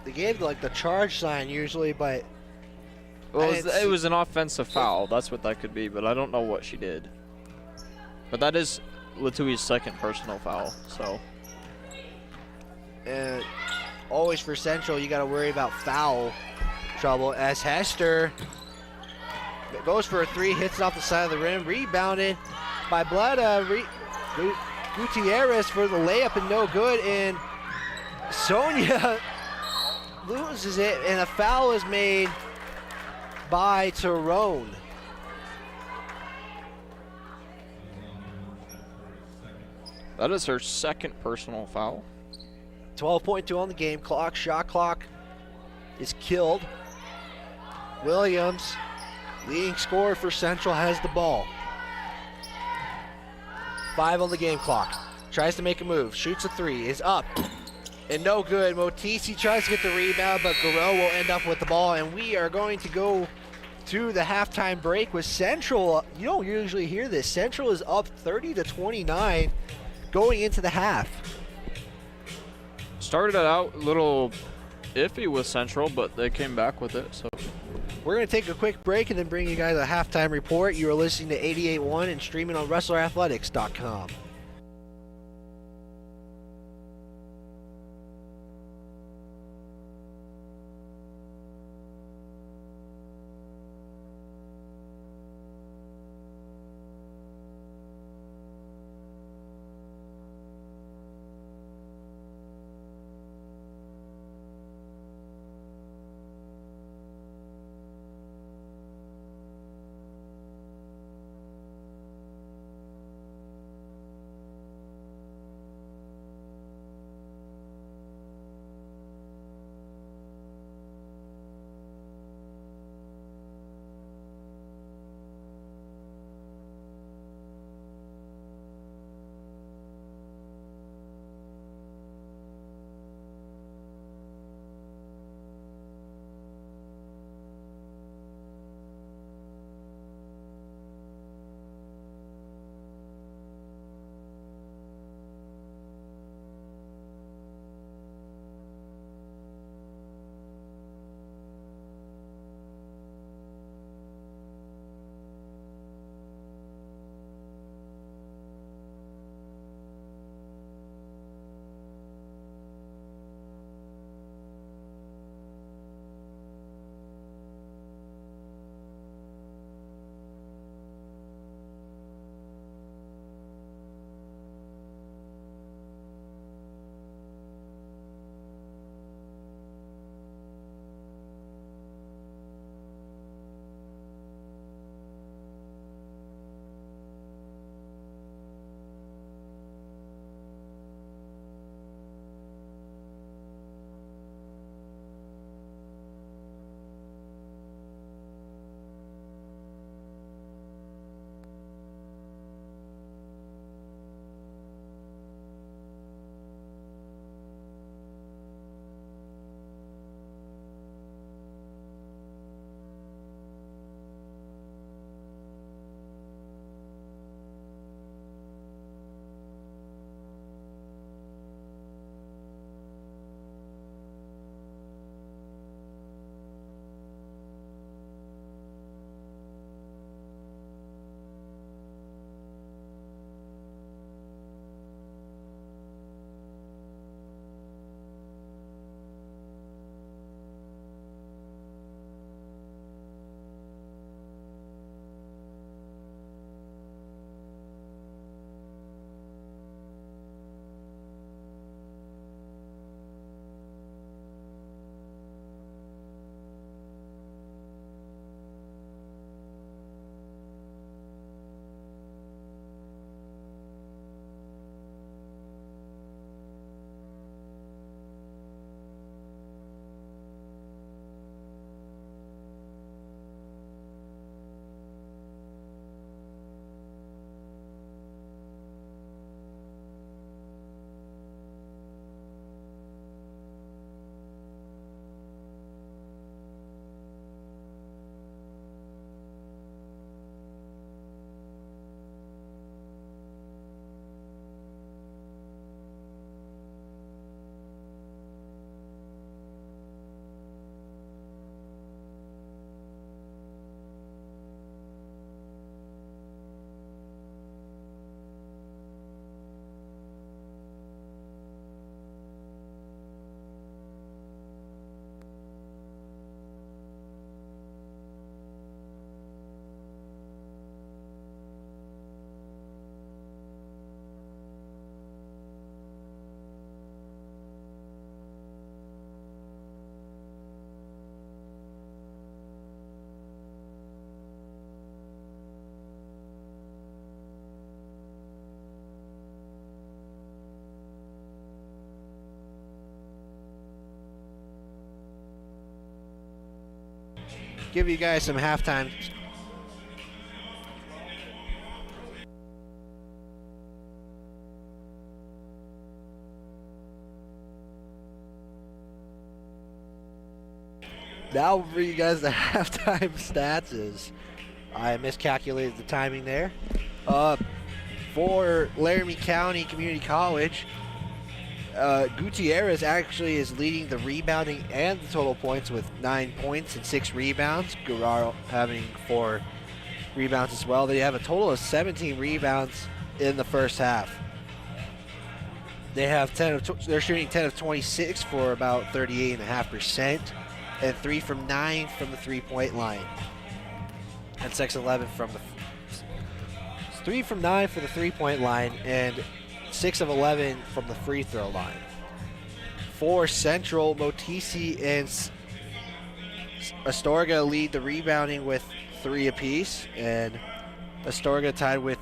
They gave like the charge sign usually, but Well, it was an offensive foul. That's what that could be, but I don't know what she did. But that is Latui's second personal foul, so. And always for Central, you got to worry about foul trouble, as Hester goes for a three, hits it off the side of the rim, rebounded by Gutierrez for the layup, and no good. And Sonia loses it, and a foul is made by Tyrone. That is her second personal foul. 12.2 on the game clock. Shot clock is killed. Williams, leading scorer for Central, has the ball. 5 on the game clock. Tries to make a move. Shoots a three. Is up. And no good. Motisi tries to get the rebound, but Garreau will end up with the ball. And we are going to go to the halftime break with Central. You don't usually hear this. Central is up 30-29 going into the half. Started out a little iffy with Central, but they came back with it. So we're going to take a quick break and then bring you guys a halftime report. You are listening to 88.1 and streaming on WrestlerAthletics.com. give you guys some halftime. Now for you guys the halftime stats is I miscalculated the timing there. For Laramie County Community College, Gutierrez actually is leading the rebounding and the total points with 9 points and 6 rebounds. Guerrero having 4 rebounds as well. They have a total of 17 rebounds in the first half. They have they're shooting 10 of 26 for about 38.5%, and 3 from 9 from the 3-point line, and 6-11 from the 3 from 9 for the 3-point line, and 6 of 11 from the free throw line. For Central, Motisi and Astorga lead the rebounding with 3 apiece, and Astorga tied with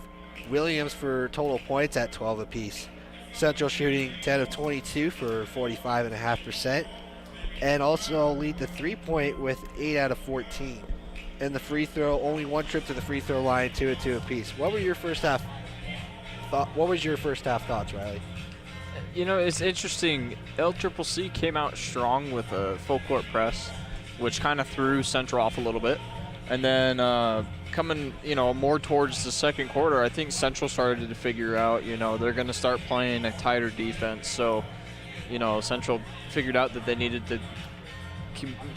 Williams for total points at 12 apiece. Central shooting 10 of 22 for 45.5%, and also lead the 3-point with 8 out of 14. And the free throw, only 1 trip to the free throw line, 2 of 2 apiece. What was your first half thoughts, Riley? You know, it's interesting. LCCC came out strong with a full court press, which kind of threw Central off a little bit. And then coming, more towards the second quarter, I think Central started to figure out, they're going to start playing a tighter defense. So, Central figured out that they needed to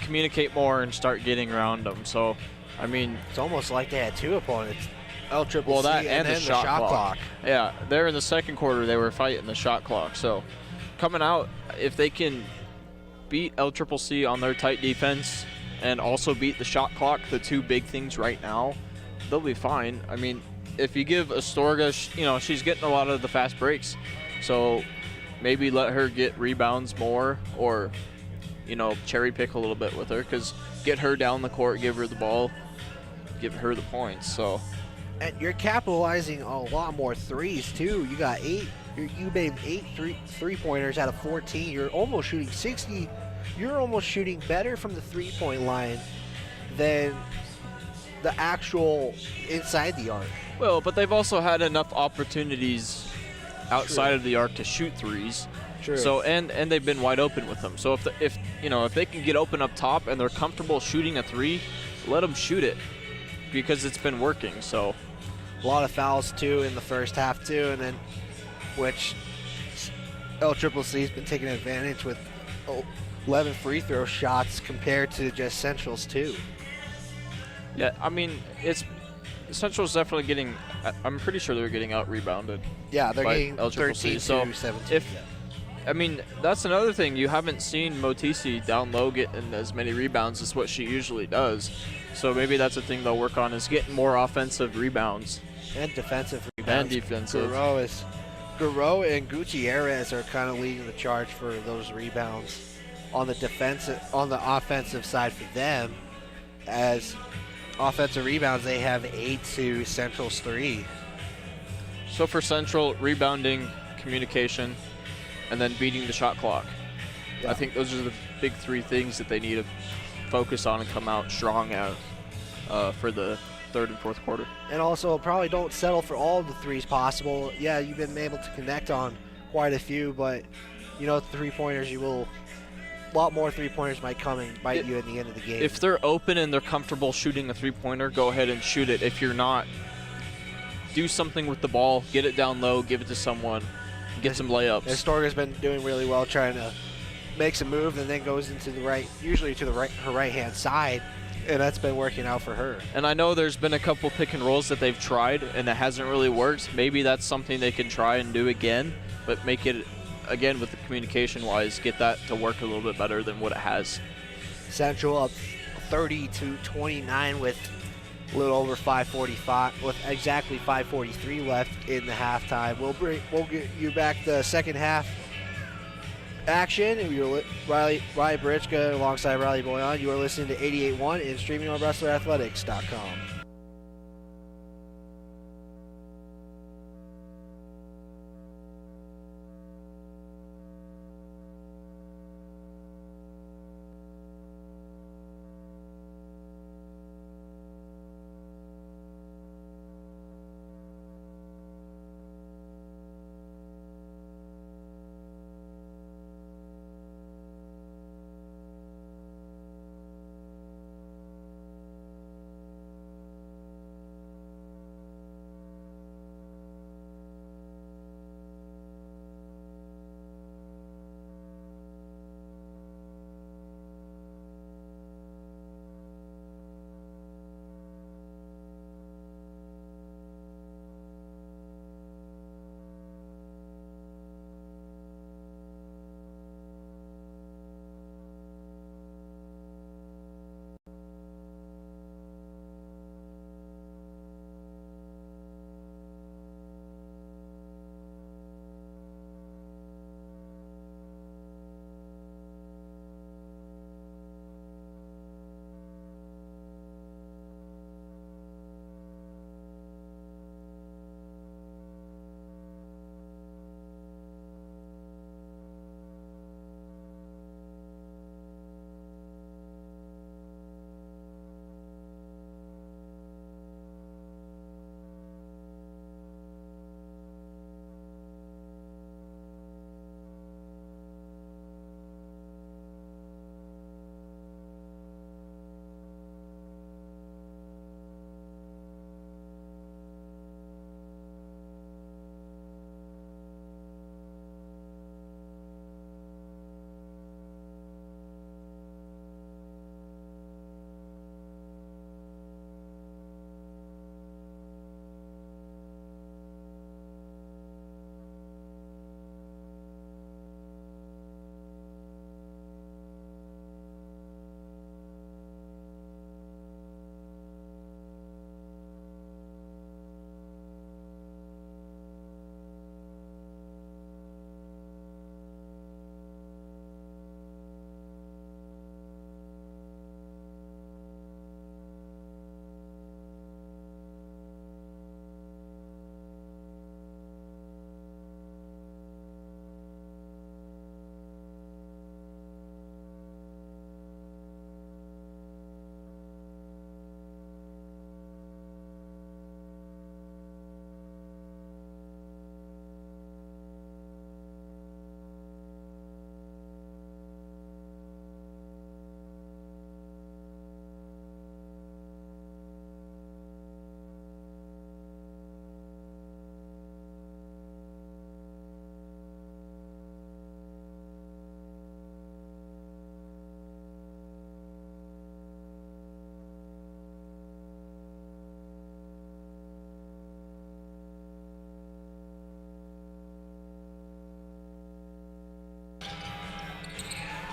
communicate more and start getting around them. So, I mean, it's almost like they had 2 opponents. LCCC well, that and then the shot clock. Yeah, there in the second quarter, they were fighting the shot clock. So, coming out, if they can beat LCCC on their tight defense and also beat the shot clock, the 2 big things right now, they'll be fine. I mean, if you give Astorga, she's getting a lot of the fast breaks. So, maybe let her get rebounds more, or, cherry pick a little bit with her, because get her down the court, give her the ball, give her the points. So, and you're capitalizing on a lot more threes too. You got 8. You made 8 3-pointers out of 14. You're almost shooting 60. You're almost shooting better from the 3-point line than the actual inside the arc. Well, but they've also had enough opportunities outside of the arc to shoot threes. True. So and they've been wide open with them. So if they can get open up top and they're comfortable shooting a 3, let them shoot it, because it's been working. So a lot of fouls too in the first half too, and then which LCCC has been taking advantage with 11 free throw shots compared to just Central's 2. Yeah, I mean, Central's definitely getting. I'm pretty sure they're getting out rebounded. Yeah, they're getting LCCC. 13 to 17. I mean, that's another thing. You haven't seen Motisi down low getting as many rebounds as what she usually does. So maybe that's a thing they'll work on, is getting more offensive rebounds. And defensive rebounds. And defensive. Guerrero and Gutierrez are kind of leading the charge for those rebounds on the offensive side for them. As offensive rebounds, they have 8 to Central's 3. So for Central, rebounding, communication, and then beating the shot clock. Yeah. I think those are the big 3 things that they need to focus on and come out strong at for the third and fourth quarter. And also, probably don't settle for all of the 3s possible. Yeah, you've been able to connect on quite a few, but 3-pointers, a lot more 3-pointers might come and bite you at the end of the game. If they're open and they're comfortable shooting a 3-pointer, go ahead and shoot it. If you're not, do something with the ball, get it down low, give it to someone, get some layups. Astorga's been doing really well trying to make some move, and then goes into the right, usually to her right-hand side, and that's been working out for her. And I know there's been a couple pick and rolls that they've tried, and it hasn't really worked. Maybe that's something they can try and do again, but make it, again, with the communication-wise, get that to work a little bit better than what it has. Central up 30-29 with a little over 5:45, with exactly 5:43 left in the halftime. We'll get you back the second half action, and you're Riley Barichka alongside Riley Boyan. You are listening to 88.1 and streaming on WrestlerAthletics.com.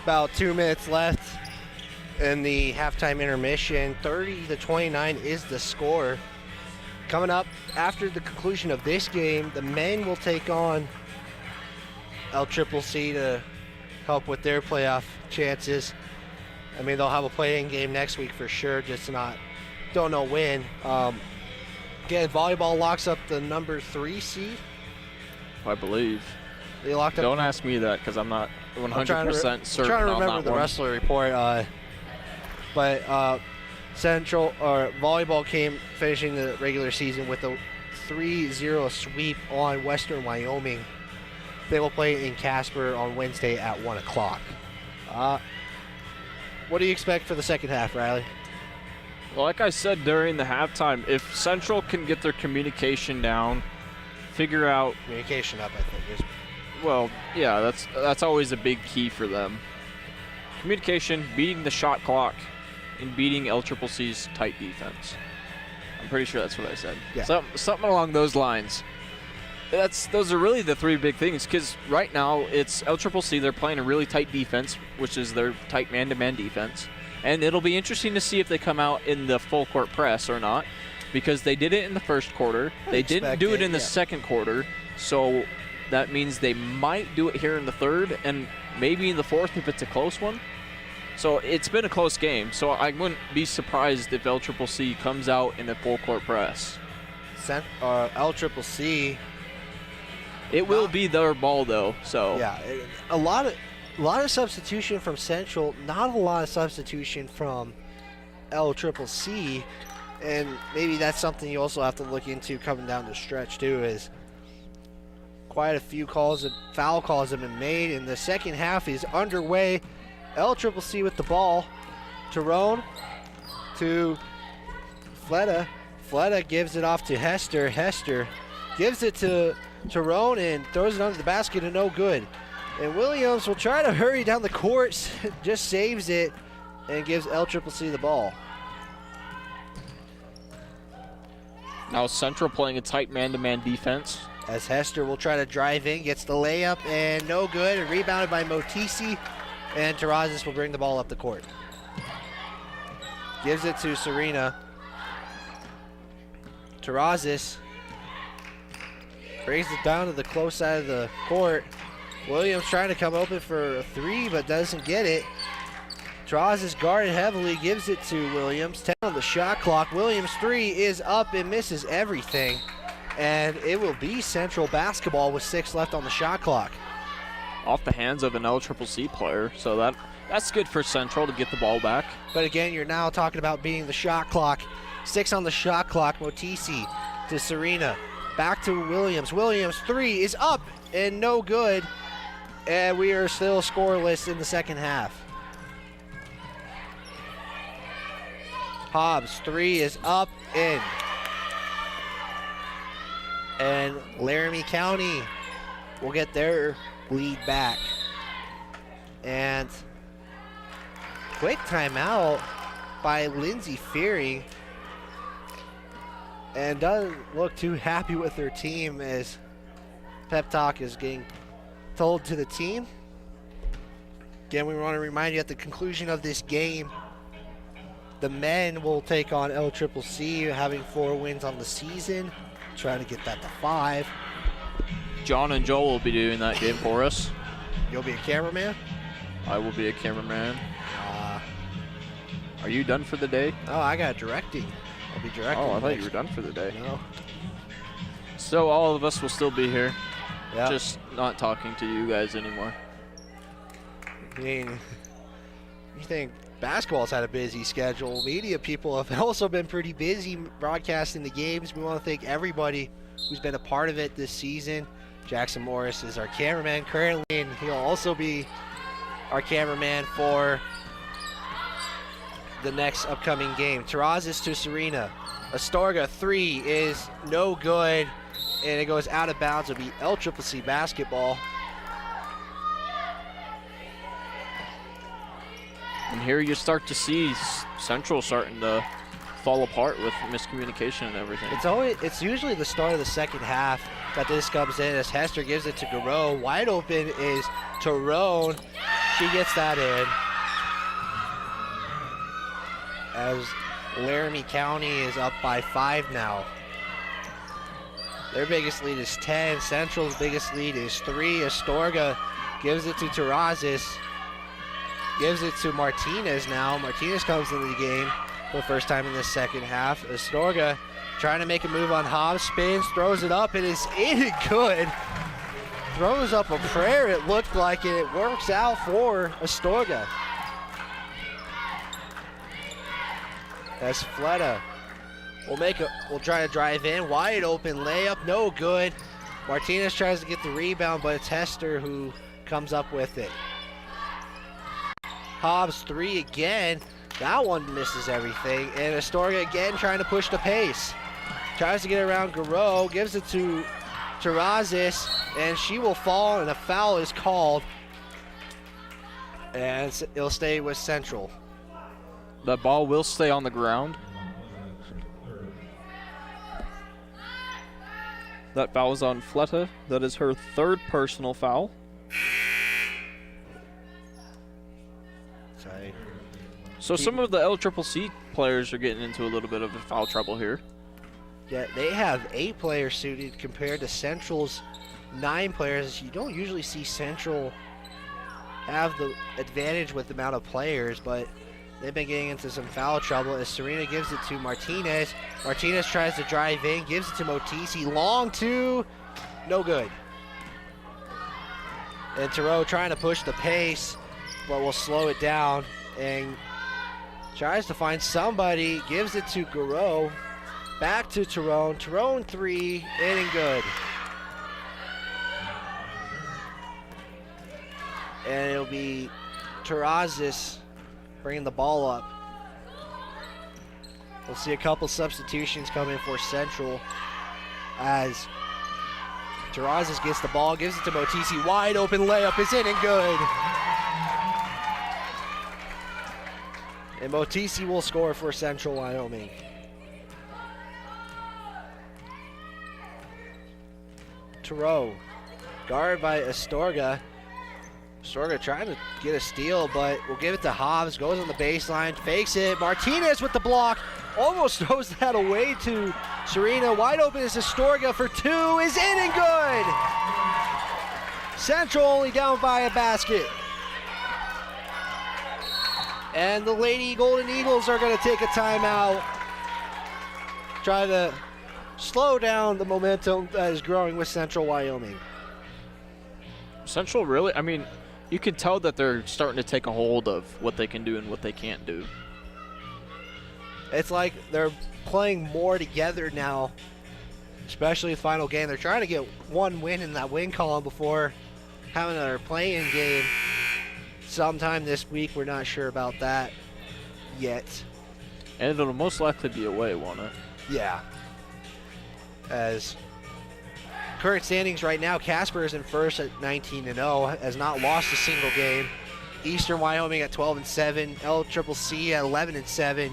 About 2 minutes left in the halftime intermission. 30-29 is the score. Coming up after the conclusion of this game, the men will take on LCCC to help with their playoff chances. I mean, they'll have a play-in game next week for sure, just don't know when. Again, volleyball locks up the number 3 seed. I believe. They locked up. Don't ask me that because I'm not 100% certain. I'm trying to remember the wrestler report. But Central or volleyball came finishing the regular season with a 3-0 sweep on Western Wyoming. They will play in Casper on Wednesday at 1 o'clock. What do you expect for the second half, Riley? Well, like I said during the halftime, if Central can get their communication down, figure out Communication up, I think. well, yeah, that's always a big key for them. Communication, beating the shot clock, and beating LCCC's tight defense. I'm pretty sure that's what I said. Yeah. Something along those lines. Those are really the 3 big things, because right now it's LCCC. They're playing a really tight defense, which is their tight man-to-man defense. And it'll be interesting to see if they come out in the full court press or not, because they did it in the first quarter. They didn't do it in the second quarter, so that means they might do it here in the third and maybe in the fourth if it's a close one. So it's been a close game, so I wouldn't be surprised if LCCC comes out in a full court press. LCCC. It will be their ball though, so Yeah, a lot of substitution from Central, not a lot of substitution from LCCC, and maybe that's something you also have to look into coming down the stretch too. Is quite a few foul calls have been made, and the second half is underway. LCCC with the ball. Tyrone to Fleta. Fleta gives it off to Hester. Hester gives it to Tyrone and throws it under the basket and no good. And Williams will try to hurry down the court, just saves it and gives LCCC the ball. now Central playing a tight man-to-man defense. As Hester will try to drive in, gets the layup and no good. And rebounded by Motisi, and Terrazas will bring the ball up the court. Gives it to Serena. Terrazas brings it down to the close side of the court. Williams trying to come open for a 3, but doesn't get it. Terrazas guarded heavily, gives it to Williams. 10 on the shot clock. Williams' 3 is up and misses everything. And it will be Central basketball with 6 left on the shot clock. Off the hands of an LCCC player, so that's good for Central to get the ball back. But again, you're now talking about beating the shot clock. 6 on the shot clock. Motisi to Serena. Back to Williams. Williams' 3 is up and no good. And we are still scoreless in the second half. Hobbs' 3 is up in. And Laramie County will get their lead back. And quick timeout by Lindsay Fearing. And doesn't look too happy with their team as pep talk is getting told to the team. Again, we want to remind you at the conclusion of this game, the men will take on LCCC, having 4 wins on the season, trying to get that to 5. John and Joel will be doing that game for us. You'll be a cameraman? I will be a cameraman. Are you done for the day? Oh, I got directing. I'll be directing. Oh, I thought you were done for the day. No. So all of us will still be here. Yeah. Just not talking to you guys anymore. I mean, you think basketball's had a busy schedule. Media people have also been pretty busy broadcasting the games. We want to thank everybody who's been a part of it this season. Jackson Morris is our cameraman currently, and he'll also be our cameraman for the next upcoming game. Terrazas to Serena. Astorga 3 is no good, and it goes out of bounds. It'll be LCCC basketball. And here you start to see Central starting to fall apart with miscommunication and everything. It's usually the start of the second half that this comes in as Hester gives it to Garreau. Wide open is Tyrone, She gets that in. As Laramie County is up by 5 now. Their biggest lead is 10. Central's biggest lead is 3. Astorga gives it to Terrazas. Gives it to Martinez now. Martinez comes into the game for the first time in the second half. Astorga trying to make a move on Hobbs. Spins, throws it up. It is in good. Throws up a prayer, it looked like, and it works out for Astorga. As Fleta will try to drive in. Wide open layup, no good. Martinez tries to get the rebound, but it's Hester who comes up with it. Hobbs 3 again. That one misses everything. And Astorga again trying to push the pace. Tries to get around Garreau, gives it to Terrazas, and she will fall, and a foul is called. And it'll stay with Central. That ball will stay on the ground. That foul is on Fleta. That is her 3rd personal foul. Sorry. So some of the LCCC players are getting into a little bit of foul trouble here. Yeah, they have 8 players suited compared to Central's 9 players. You don't usually see Central have the advantage with the amount of players, but they've been getting into some foul trouble as Serena gives it to Martinez. Martinez tries to drive in, gives it to Motisi. Long 2, no good. And Thoreau trying to push the pace, but will slow it down and tries to find somebody, gives it to Garreau. Back to Tyrone. Tyrone 3, in and good. And it'll be Terrazas bringing the ball up. We'll see a couple substitutions come in for Central as Terrazas gets the ball, gives it to Motisi. Wide open layup is in and good. And Motisi will score for Central Wyoming. Thoreau, guarded by Astorga. Astorga trying to get a steal, but we'll give it to Hobbs. Goes on the baseline, fakes it. Martinez with the block, almost throws that away to Serena. Wide open is Astorga for 2, is in and good. Central only down by a basket. And the Lady Golden Eagles are going to take a timeout. Try to slow down the momentum that is growing with Central Wyoming. Central really, I mean, you can tell that they're starting to take a hold of what they can do and what they can't do. It's like they're playing more together now, especially the final game. They're trying to get one win in that win column before having their playing game sometime this week. We're not sure about that yet. And it'll most likely be away, won't it? Yeah. As current standings right now, Casper is in first at 19-0, has not lost a single game. Eastern Wyoming at 12-7, LCCC at 11-7,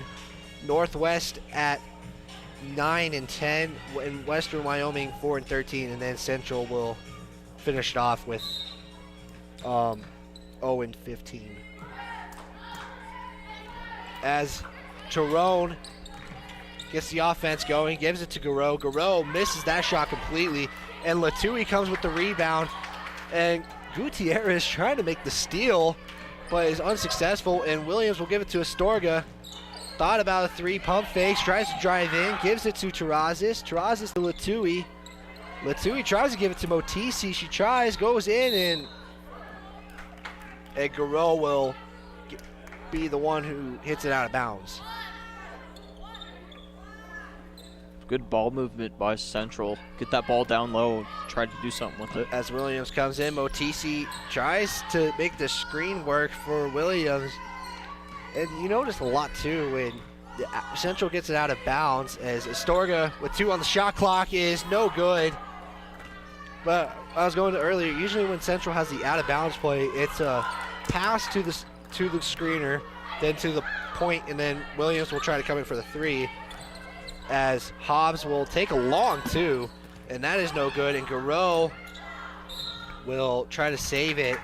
Northwest at 9-10, and Western Wyoming 4-13, and then Central will finish it off with 0-15. As Tyrone gets the offense going, gives it to Garreau. Garreau misses that shot completely, and Latui comes with the rebound. And Gutierrez trying to make the steal, but is unsuccessful, and Williams will give it to Astorga. Thought about a 3, pump fakes, tries to drive in, gives it to Terrazas. Terrazas to Latui. Latui tries to give it to Motisi. She tries, goes in, and Garreau will be the one who hits it out of bounds. Good ball movement by Central. Get that ball down low, try to do something with it. As Williams comes in, Motisi tries to make the screen work for Williams. And you notice a lot too when Central gets it out of bounds, as Astorga with 2 on the shot clock is no good. But I was going to earlier, usually when Central has the out of bounds play, it's a pass to the screener, then to the point, and then Williams will try to come in for the 3. As Hobbs will take a long 2, and that is no good, and Garreau will try to save it.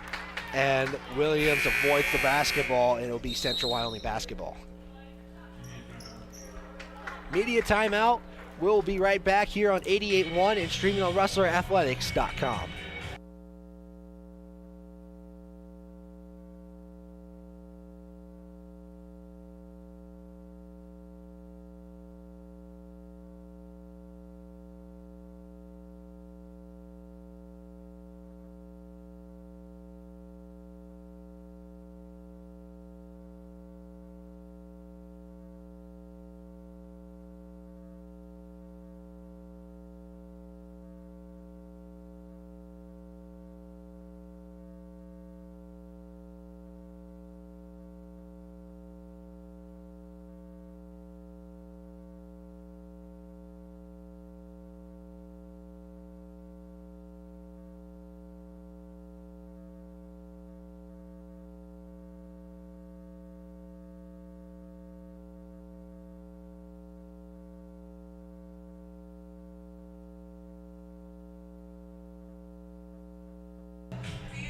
And Williams avoids the basketball, and it'll be Central Wyoming basketball. Media timeout. We'll be right back here on 88.1 and streaming on RustlerAthletics.com.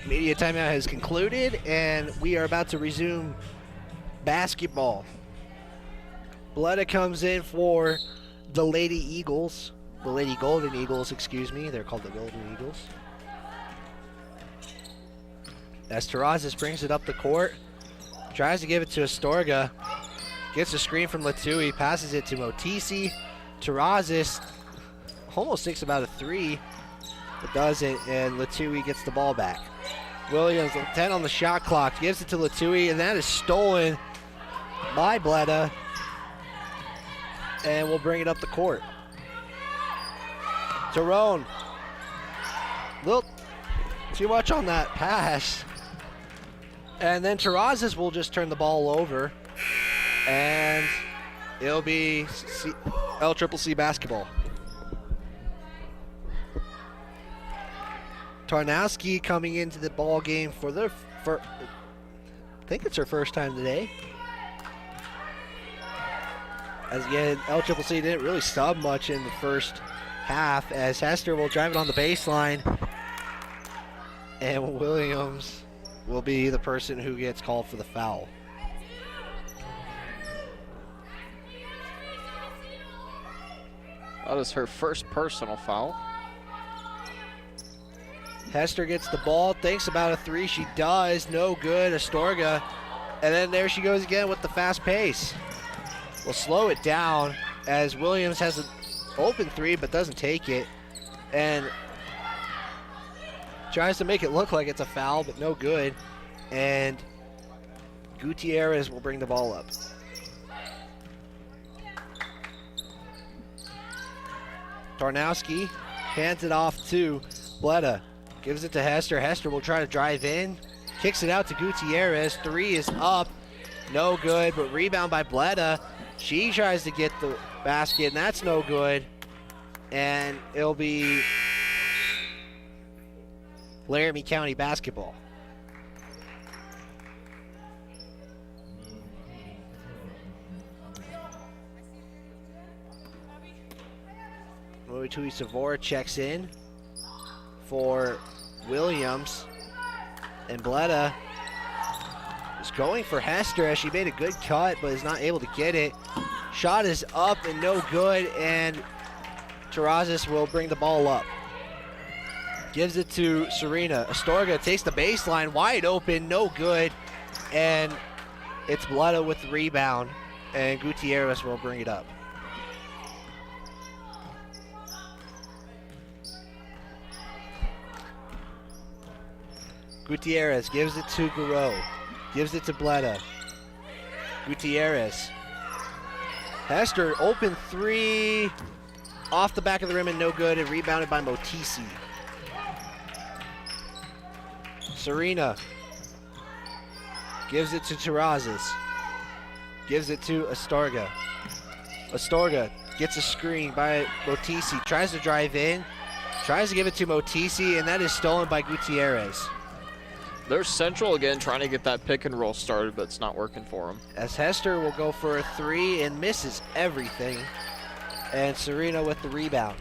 Media timeout has concluded, and we are about to resume basketball. Bleda comes in for the Lady Eagles, the Lady Golden Eagles, excuse me. They're called the Golden Eagles. As Terrazas brings it up the court, tries to give it to Astorga, gets a screen from Latui, passes it to Motisi. Terrazas almost thinks about a three, but doesn't, and Latui gets the ball back. Williams, 10 on the shot clock, gives it to Latui, and that is stolen by Bleda. And we'll bring it up the court. Tyrone. Little too much on that pass. And then Terrazas will just turn the ball over. And it'll be LCCC basketball. Tarnowski coming into the ball game for I think it's her first time today. As again, LCCC didn't really sub much in the first half, as Hester will drive it on the baseline, and Williams will be the person who gets called for the foul. That is her first personal foul. Hester gets the ball, thinks about a three, she does, no good, Astorga, and then there she goes again with the fast pace. We'll slow it down as Williams has an open three but doesn't take it, and tries to make it look like it's a foul, but no good, and Gutierrez will bring the ball up. Tarnowski hands it off to Bleda. Gives it to Hester. Hester will try to drive in. Kicks it out to Gutierrez. Three is up. No good, but rebound by Bleda. She tries to get the basket, and that's no good. And it'll be Laramie County basketball. Moitui Savora checks in for Williams, and Bleda is going for Hester as she made a good cut but is not able to get it. Shot is up and no good, and Terrazas will bring the ball up. Gives it to Serena. Astorga takes the baseline, wide open, no good, and it's Bleda with the rebound, and Gutierrez will bring it up. Gutierrez gives it to Garreau. Gives it to Bleda. Gutierrez. Hester, open three. Off the back of the rim and no good, and rebounded by Motisi. Serena. Gives it to Terrazas. Gives it to Astorga. Astorga gets a screen by Motisi. Tries to drive in. Tries to give it to Motisi, and that is stolen by Gutierrez. There's Central again trying to get that pick and roll started, but it's not working for them. As Hester will go for a three and misses everything. And Serena with the rebound.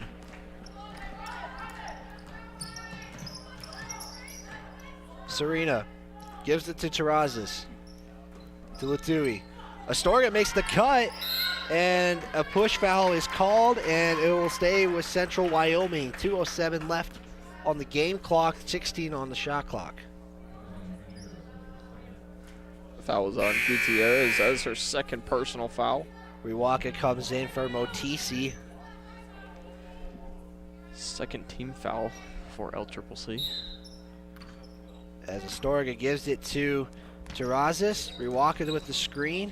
Serena Gives it to Terrazas. To Latui. Astorga makes the cut, and a push foul is called, and it will stay with Central Wyoming. 2:07 left on the game clock, 16 on the shot clock. Foul was on Gutierrez. That is her second personal foul. Riwaka comes in for Motisi. Second team foul for LCCC. As Astorga gives it to Terrazas. Riwaka with the screen.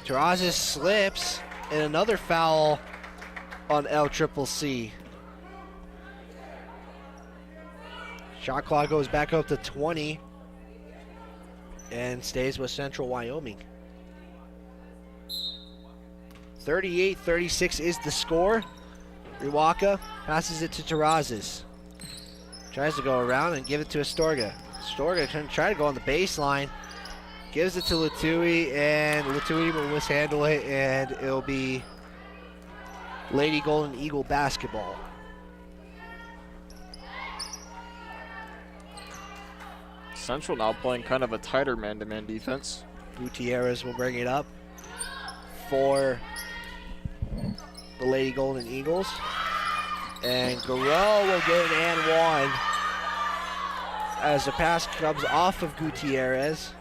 Terrazas slips, and another foul on LCCC. Shot clock goes back up to 20 and stays with Central Wyoming. 38-36 is the score. Riwaka passes it to Terrazas. Tries to go around and give it to Astorga. Astorga try to go on the baseline. Gives it to Latui, and Latui will mishandle it, and it'll be Lady Golden Eagle basketball. Central now playing kind of a tighter man-to-man defense. Gutierrez will bring it up for the Lady Golden Eagles. And Garreau will get an and one as the pass comes off of Gutierrez.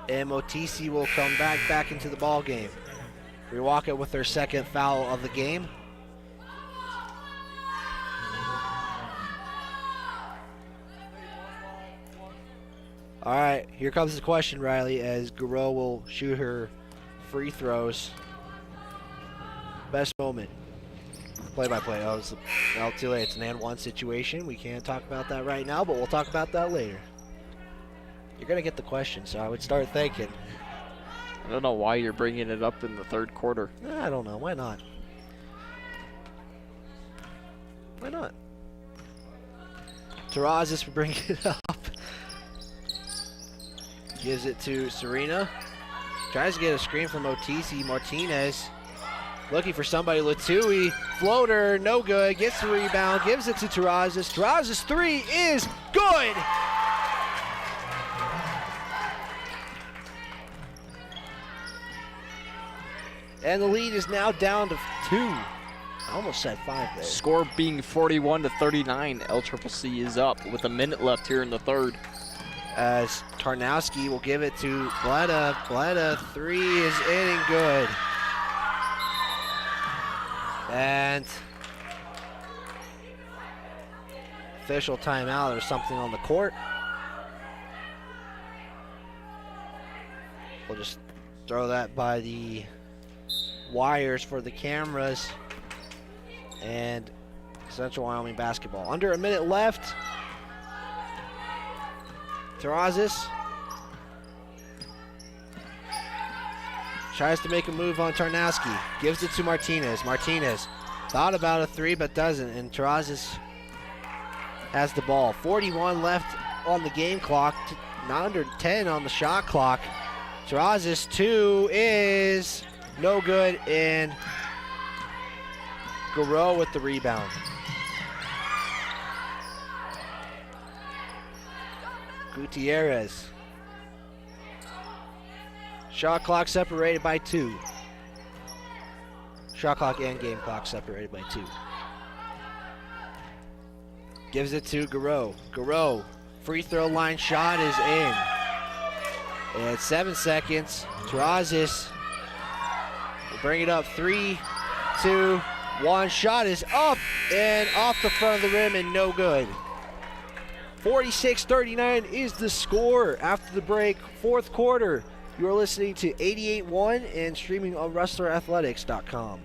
And Motisi will come back into the ball game. Riwaka with their second foul of the game. All right, here comes the question, Riley, as Garreau will shoot her free throws. Best moment. Play-by-play. Oh, too late. It's an and one situation. We can't talk about that right now, but we'll talk about that later. You're going to get the question, so I would start thinking. I don't know why you're bringing it up in the third quarter. I don't know. Why not? Why not? Terrazas will bring it up. Gives it to Serena. Tries to get a screen from Otisi. Martinez looking for somebody. Latui. Floater. No good. Gets the rebound. Gives it to Terrazas. Terrazas' three is good. And the lead is now down to 2. I almost said 5 there. Score being 41-39. LCCC is up with a minute left here in the third. As Tarnowski will give it to Bleda. Bleda, 3 is in and good. And official timeout or something on the court. We'll just throw that by the wires for the cameras. And Central Wyoming basketball. Under a minute left. Terrazas tries to make a move on Tarnowski. Gives it to Martinez. Martinez thought about a 3 but doesn't. And Terrazas has the ball. 41 left on the game clock. Not under 10 on the shot clock. Terrazas 2 is no good. And Garreau with the rebound. Gutierrez. Shot clock separated by 2. Shot clock and game clock separated by 2. Gives it to Garreau. Garreau, free throw line shot is in. And 7 seconds. Terrazas will bring it up. 3, 2, 1. Shot is up and off the front of the rim and no good. 46-39 is the score after the break, fourth quarter. You are listening to 88.1 and streaming on WrestlerAthletics.com.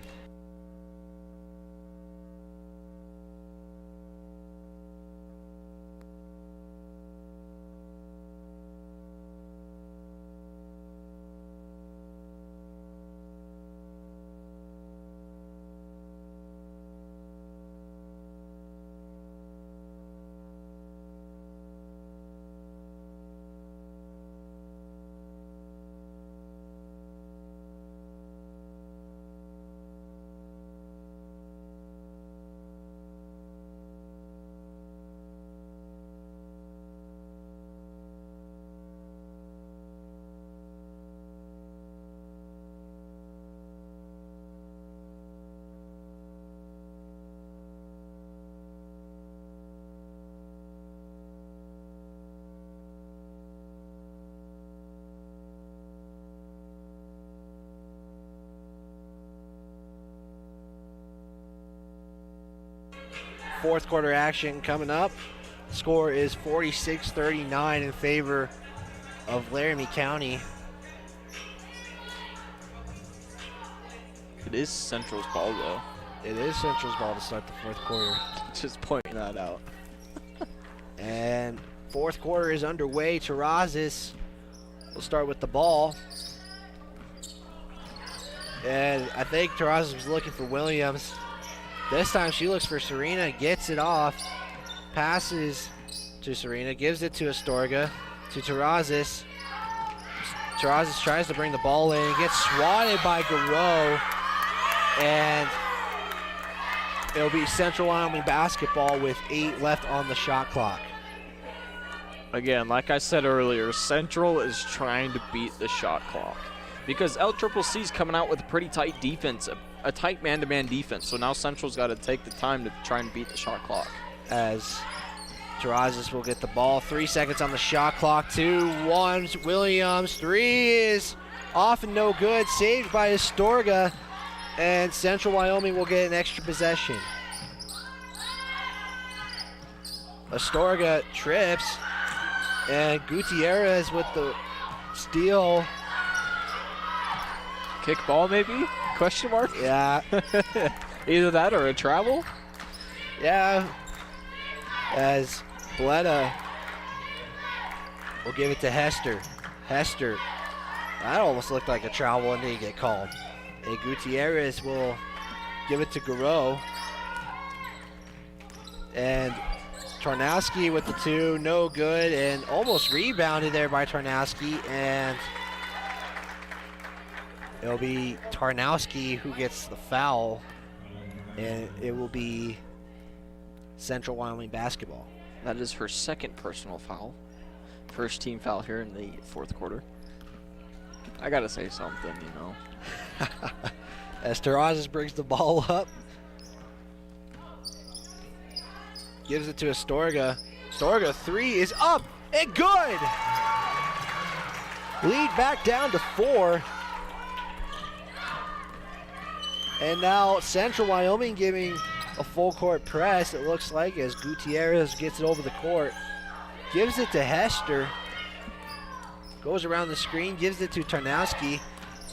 Fourth quarter action coming up. Score is 46-39 in favor of Laramie County. It is Central's ball, though. It is Central's ball to start the fourth quarter. Just pointing that out. And fourth quarter is underway. Terrazas will start with the ball. And I think Terrazas was looking for Williams. This time she looks for Serena, gets it off, passes to Serena, gives it to Astorga, to Terrazas. Terrazas tries to bring the ball in, gets swatted by Garreau, and it'll be Central Wyoming basketball with 8 left on the shot clock. Again, like I said earlier, Central is trying to beat the shot clock because LCCC's coming out with a pretty tight defense, a tight man-to-man defense. So now Central's got to take the time to try and beat the shot clock. As Terrazas will get the ball, 3 seconds on the shot clock, 2-1, Williams, 3 is off and no good, saved by Astorga, and Central Wyoming will get an extra possession. Astorga trips, and Gutierrez with the steal. Kick ball maybe? Question mark? Yeah. Either that or a travel? Yeah. As Bleda will give it to Hester. Hester. That almost looked like a travel and didn't get called. And Gutierrez will give it to Garreau. And Tarnowski with the 2, no good, and almost rebounded there by Tarnowski, and it'll be Tarnowski who gets the foul, and it will be Central Wyoming basketball. That is her second personal foul. First team foul here in the fourth quarter. I gotta say something, you know. As Terrazas brings the ball up, gives it to Astorga. Astorga, 3 is up and good. Lead back down to 4. And now Central Wyoming giving a full court press, it looks like, as Gutierrez gets it over the court. Gives it to Hester. Goes around the screen, gives it to Tarnowski.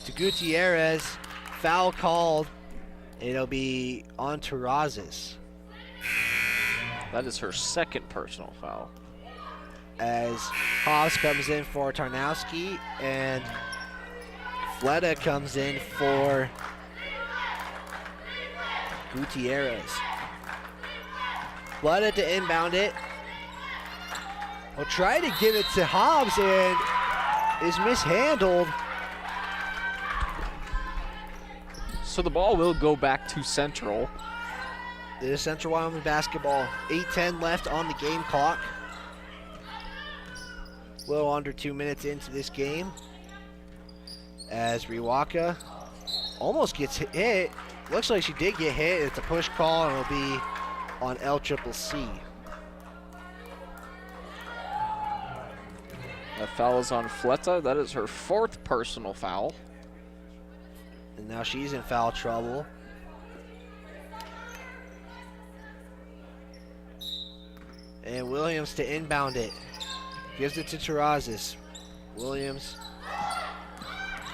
To Gutierrez. Foul called. It'll be on Terrazas. That is her second personal foul. As Haas comes in for Tarnowski and Fleta comes in for Gutierrez. Fleta to inbound it. Will try to give it to Hobbs and is mishandled. So the ball will go back to Central. It is Central Wyoming basketball. 8:10 left on the game clock. A little under 2 minutes into this game. As Riwaka almost gets hit. Looks like she did get hit. It's a push call and it'll be on LCCC. That foul is on Fleta. That is her fourth personal foul. And now she's in foul trouble. And Williams to inbound it. Gives it to Terrazas. Williams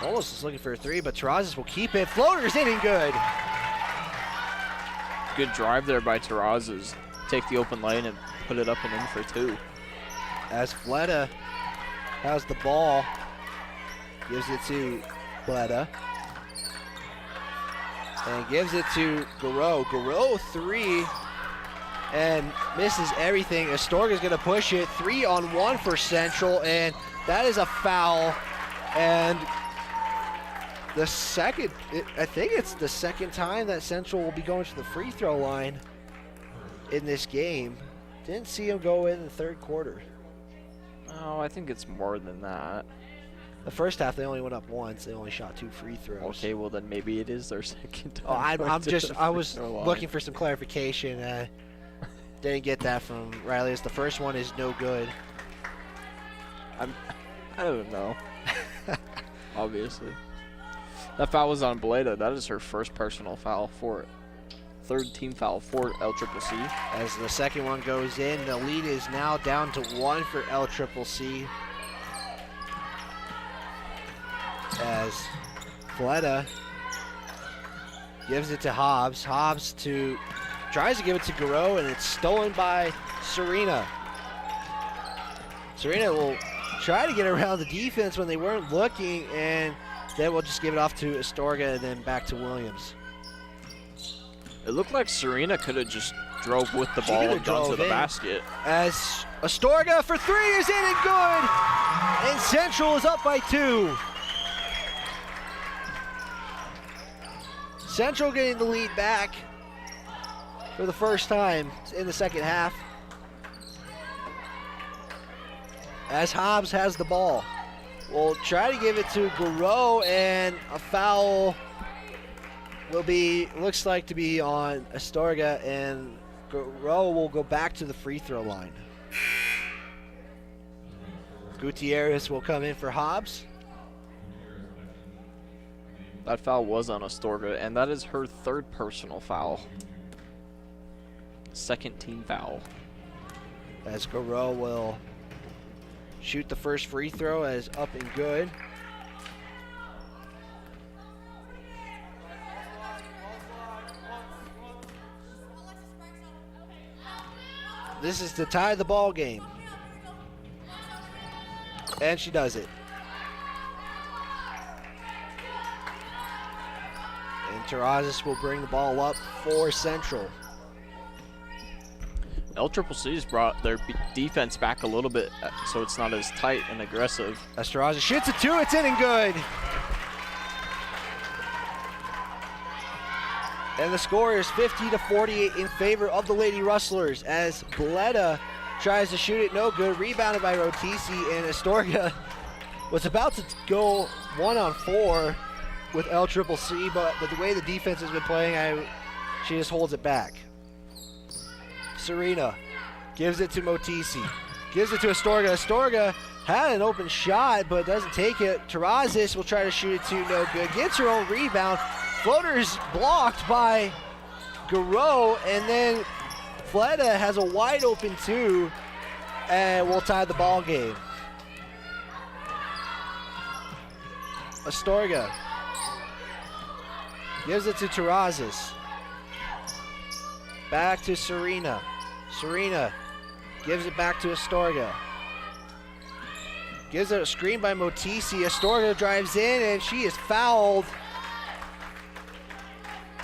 almost is looking for a 3, but Terrazas will keep it. Floaters in and good. Good drive there by Terrazas. Take the open lane and put it up and in for 2. As Fleta has the ball. Gives it to Fleta. And gives it to Garreau. Garreau 3. And misses everything. Astorga's going to push it. 3-on-1 for Central, and that is a foul. And the second, I think it's the second time that Central will be going to the free throw line in this game. Didn't see him go in the third quarter. Oh, I think it's more than that. The first half they only went up once. They only shot 2 free throws. Okay, well then maybe it is their second time. Oh, I was line. looking for some clarification. Didn't get that from Riley. The first one is no good. I don't know. Obviously. That foul was on Bleda. That is her first personal foul for it. third team foul for LCCC. As the second one goes in, the lead is now down to 1 for LCCC. As Fleta gives it to Hobbs. Hobbs tries to give it to Garreau, and it's stolen by Serena. Serena will try to get around the defense when they weren't looking, and then we'll just give it off to Astorga and then back to Williams. It looked like Serena could have just drove with the ball and gone to the basket. As Astorga for 3 is in and good, and Central is up by 2. Central getting the lead back for the first time in the second half. As Hobbs has the ball. We'll try to give it to Garreau, and a foul looks like to be on Astorga, and Garreau will go back to the free throw line. Gutierrez will come in for Hobbs. That foul was on Astorga, and that is her third personal foul. Second team foul. As Garreau will shoot the first free throw as up and good. This is to tie the ball game. And she does it. And Terrazas will bring the ball up for Central. LCCC's brought their defense back a little bit, so it's not as tight and aggressive. As Terrazas shoots a 2, it's in and good. And the score is 50-48 in favor of the Lady Rustlers, as Bleda tries to shoot it, no good. Rebounded by Rotisi, and Astorga was about to go 1-on-4 with LCCC, but the way the defense has been playing, she just holds it back. Serena gives it to Motisi, gives it to Astorga. Astorga had an open shot, but doesn't take it. Terrazas will try to shoot it to, no good. Gets her own rebound. Floater's blocked by Garreau, and then Fleta has a wide open 2, and we'll tie the ball game. Astorga gives it to Terrazas. Back to Serena. Serena gives it back to Astorga. Gives it a screen by Motisi. Astorga drives in, and she is fouled.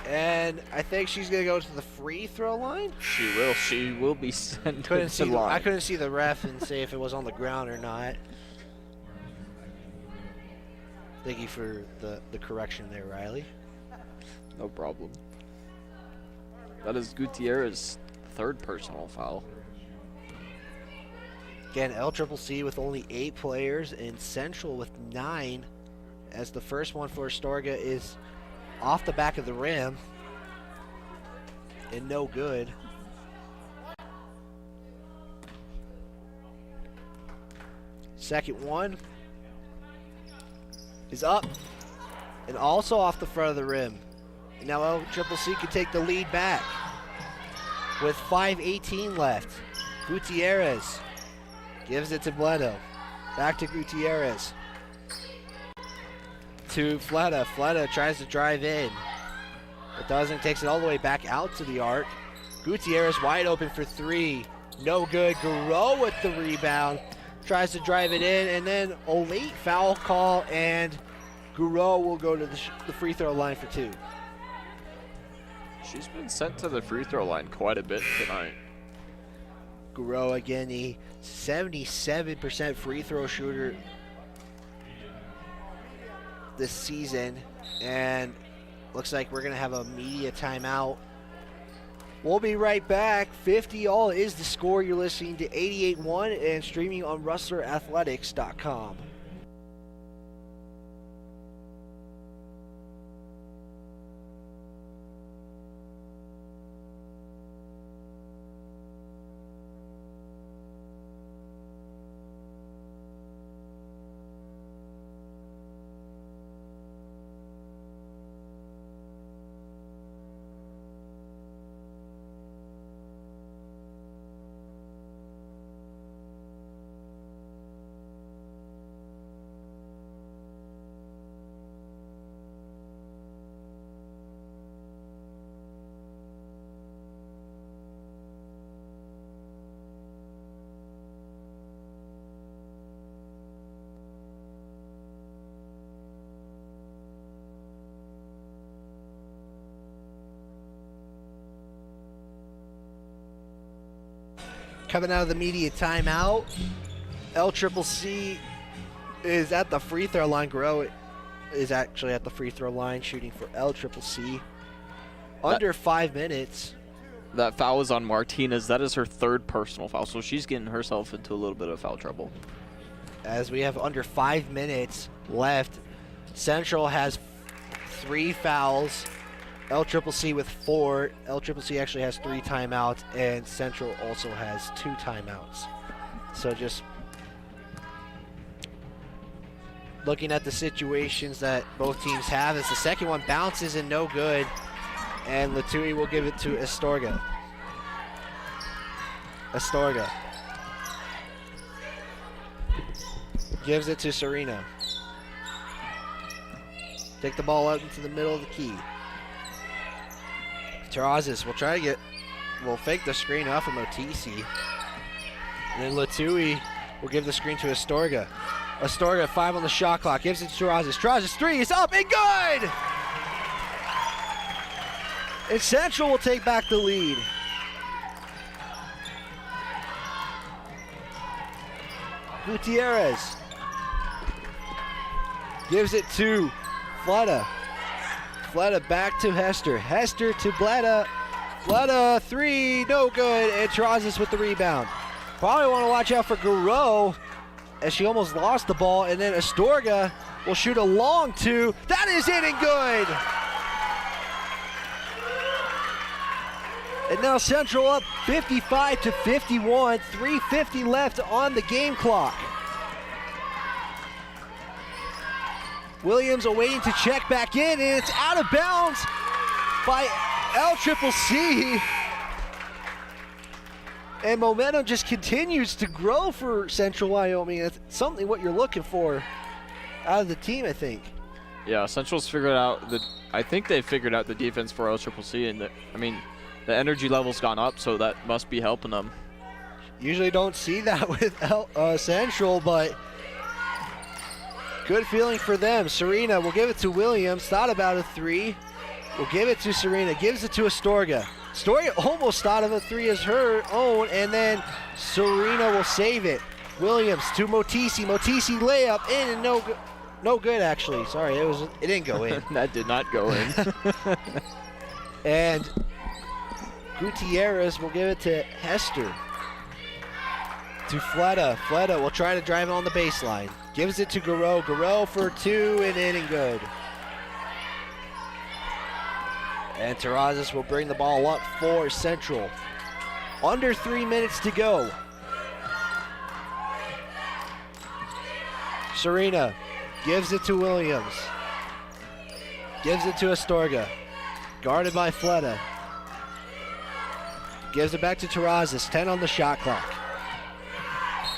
And I think she's going to go to the free throw line. She will. She will be sent to the line. I couldn't see the ref and say if it was on the ground or not. Thank you for the correction there, Riley. No problem. That is Gutierrez's third personal foul. Again, LCCC with only 8 players and Central with 9, as the first one for Astorga is off the back of the rim and no good. Second one is up and also off the front of the rim. And now LCCC can take the lead back with 5:18 left. Gutierrez gives it to Bledo. Back to Gutierrez. To Fleta. Fleta tries to drive in. It doesn't. Takes it all the way back out to the arc. Gutierrez wide open for 3. No good. Garreau with the rebound. Tries to drive it in, and then a late foul call, and Garreau will go to the free throw line for 2. She's been sent to the free throw line quite a bit tonight. Garreau, again, a 77% free throw shooter this season, and looks like we're going to have a media timeout. We'll be right back. 50-all is the score. You're listening to 88.1 and streaming on rustlerathletics.com. coming out of the media timeout. LCCC is at the free throw line. Guerrero is actually at the free throw line shooting for LCCC. Under 5 minutes. That foul is on Martinez. That is her 3rd personal foul, so she's getting herself into a little bit of foul trouble. As we have under 5 minutes left, Central has 3 fouls. LCCC with 4. LCCC actually has 3 timeouts, and Central also has 2 timeouts. So just looking at the situations that both teams have, as the second one bounces and no good, and Latui will give it to Astorga. Astorga gives it to Serena. Take the ball out into the middle of the key. Terrazas will fake the screen off of Motisi. And then Latui will give the screen to Astorga. Astorga, 5 on the shot clock, gives it to Terrazas. Terrazas 3 is up and good! And Central will take back the lead. Gutierrez gives it to Fleta. Fleta back to Hester. Hester to Bleda. Bleda 3, no good, and Terrazas with the rebound. Probably want to watch out for Guerrero as she almost lost the ball, and then Astorga will shoot a long 2. That is in and good! And now Central up 55-51, 3:50 left on the game clock. Williams awaiting to check back in, and it's out of bounds by LCCC. And momentum just continues to grow for Central Wyoming. It's something what you're looking for out of the team, I think. Yeah, Central's figured out I think they figured out the defense for LCCC, and the energy level's gone up, so that must be helping them. Usually don't see that with Central, but good feeling for them. Serena will give it to Williams. Thought about a 3. Will give it to Serena. Gives it to Astorga. Astorga almost thought of a 3 as her own, and then Serena will save it. Williams to Motisi. Motisi layup in and no good actually. Sorry, it didn't go in. That did not go in. And Gutierrez will give it to Hester. To Fleta. Fleta will try to drive it on the baseline. Gives it to Guerrero. Guerrero for 2 and in and good. And Terrazas will bring the ball up for Central. Under 3 minutes to go. Serena gives it to Williams. Gives it to Astorga. Guarded by Fleta. Gives it back to Terrazas. 10 on the shot clock.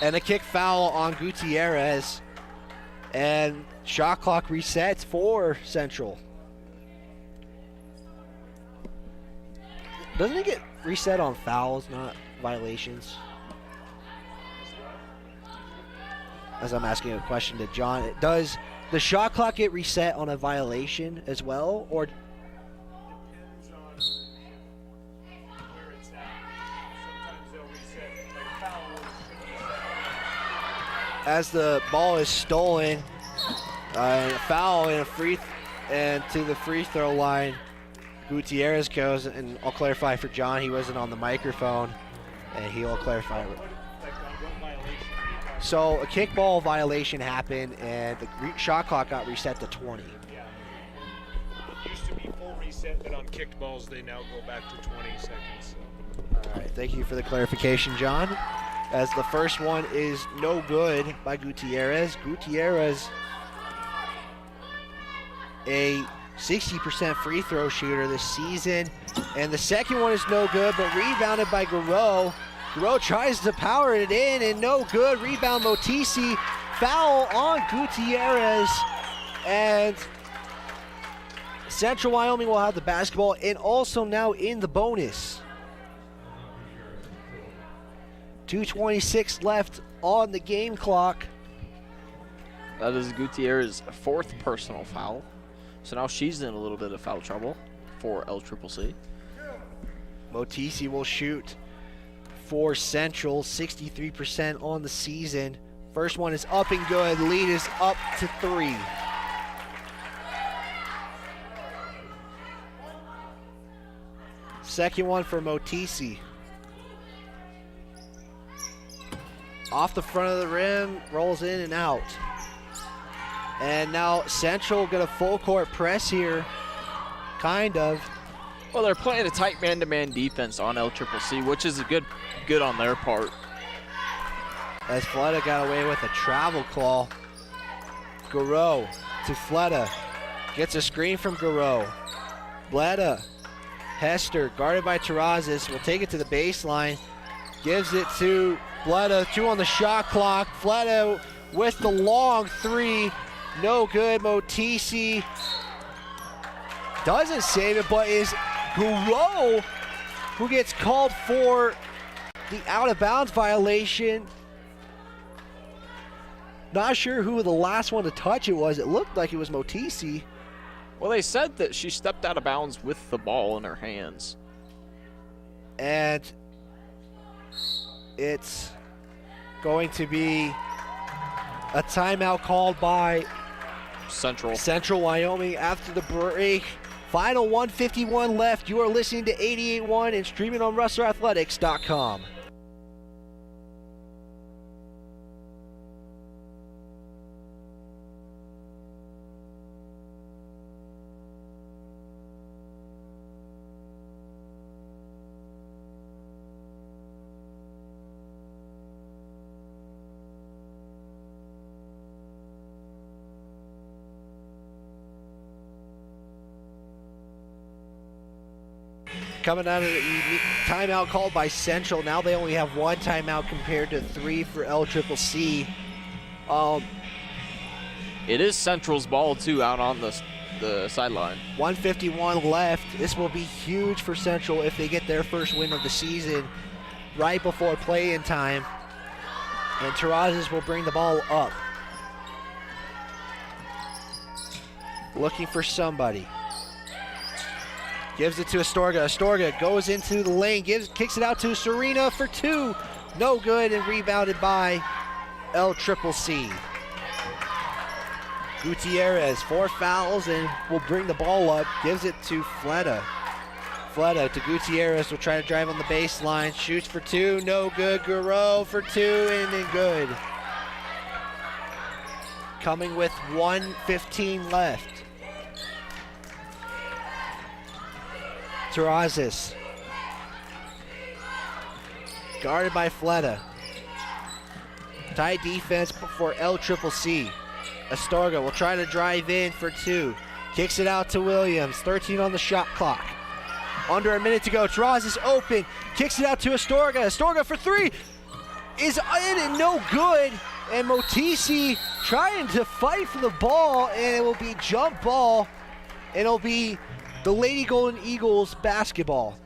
And a kick foul on Gutierrez. And shot clock resets for Central. Doesn't it get reset on fouls, not violations? As I'm asking a question to John, does the shot clock get reset on a violation as well, or? Depends on where it's at. Sometimes they'll reset like a foul. As the ball is stolen, a foul and to the free throw line, Gutierrez goes, and I'll clarify for John, he wasn't on the microphone, and he will clarify. So a kickball violation happened, and the shot clock got reset to 20. Yeah. It used to be full reset, but on kicked balls, they now go back to 20 seconds. So. All right, thank you for the clarification, John. As the first one is no good by Gutierrez. Gutierrez, a 60% free throw shooter this season. And the second one is no good, but rebounded by Guerrero. Guerrero tries to power it in, and no good. Rebound Motisi. Foul on Gutierrez. And Central Wyoming will have the basketball, and also now in the bonus. 2:26 left on the game clock. That is Gutierrez's 4th personal foul. So now she's in a little bit of foul trouble for LCCC. Motisi will shoot for Central, 63% on the season. First one is up and good. Lead is up to 3. Second one for Motisi. Off the front of the rim, rolls in and out. And now Central get a full court press here, kind of. Well, they're playing a tight man-to-man defense on LCCC, which is good on their part. As Fleta got away with a travel claw. Garreau to Fleta. Gets a screen from Garreau. Fleta, Hester, guarded by Terrazas, will take it to the baseline. Gives it to Fleta, 2 on the shot clock. Fleta with the long 3. No good. Motisi doesn't save it, but is Garreau who gets called for the out-of-bounds violation. Not sure who the last one to touch it was. It looked like it was Motisi. Well, they said that she stepped out of bounds with the ball in her hands. And it's going to be a timeout called by Central Wyoming after the break. Final 1:51 left. You are listening to 88.1 and streaming on RustlerAthletics.com. Coming out of the timeout called by Central. Now they only have 1 timeout compared to 3 for LCCC. It is Central's ball, too, out on the sideline. 1:51 left. This will be huge for Central if they get their first win of the season right before play-in time. And Terrazas will bring the ball up. Looking for somebody. Gives it to Astorga. Astorga goes into the lane, kicks it out to Serena for 2. No good, and rebounded by LCCC. Gutierrez, 4 fouls, and will bring the ball up. Gives it to Fleta. Fleta to Gutierrez, will try to drive on the baseline. Shoots for 2, no good. Garreau for 2, and then good. Coming with 1:15 left. Terrazas. Guarded by Fleta. Tight defense for LCCC. Astorga will try to drive in for 2. Kicks it out to Williams. 13 on the shot clock. Under a minute to go. Terrazas open. Kicks it out to Astorga. Astorga for 3. Is in and no good. And Motisi trying to fight for the ball. And it will be jump ball. And it'll be the Lady Golden Eagles basketball.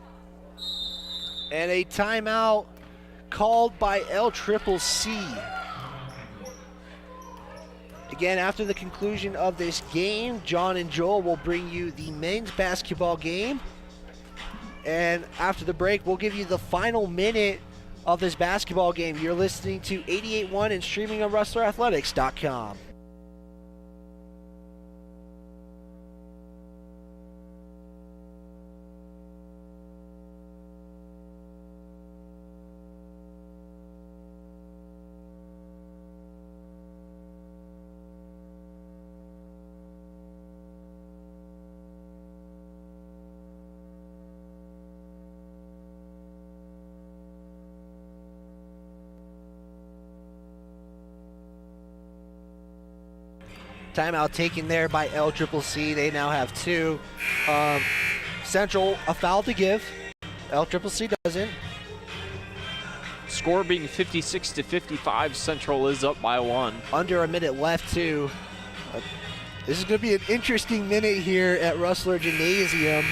And a timeout called by LCCC. Again, after the conclusion of this game, John and Joel will bring you the men's basketball game. And after the break, we'll give you the final minute of this basketball game. You're listening to 88.1 and streaming on RustlerAthletics.com. Timeout taken there by LCCC. They now have 2. Central, a foul to give. LCCC doesn't. Score being 56-55. Central is up by 1. Under a minute left, too. This is going to be an interesting minute here at Rustler Gymnasium.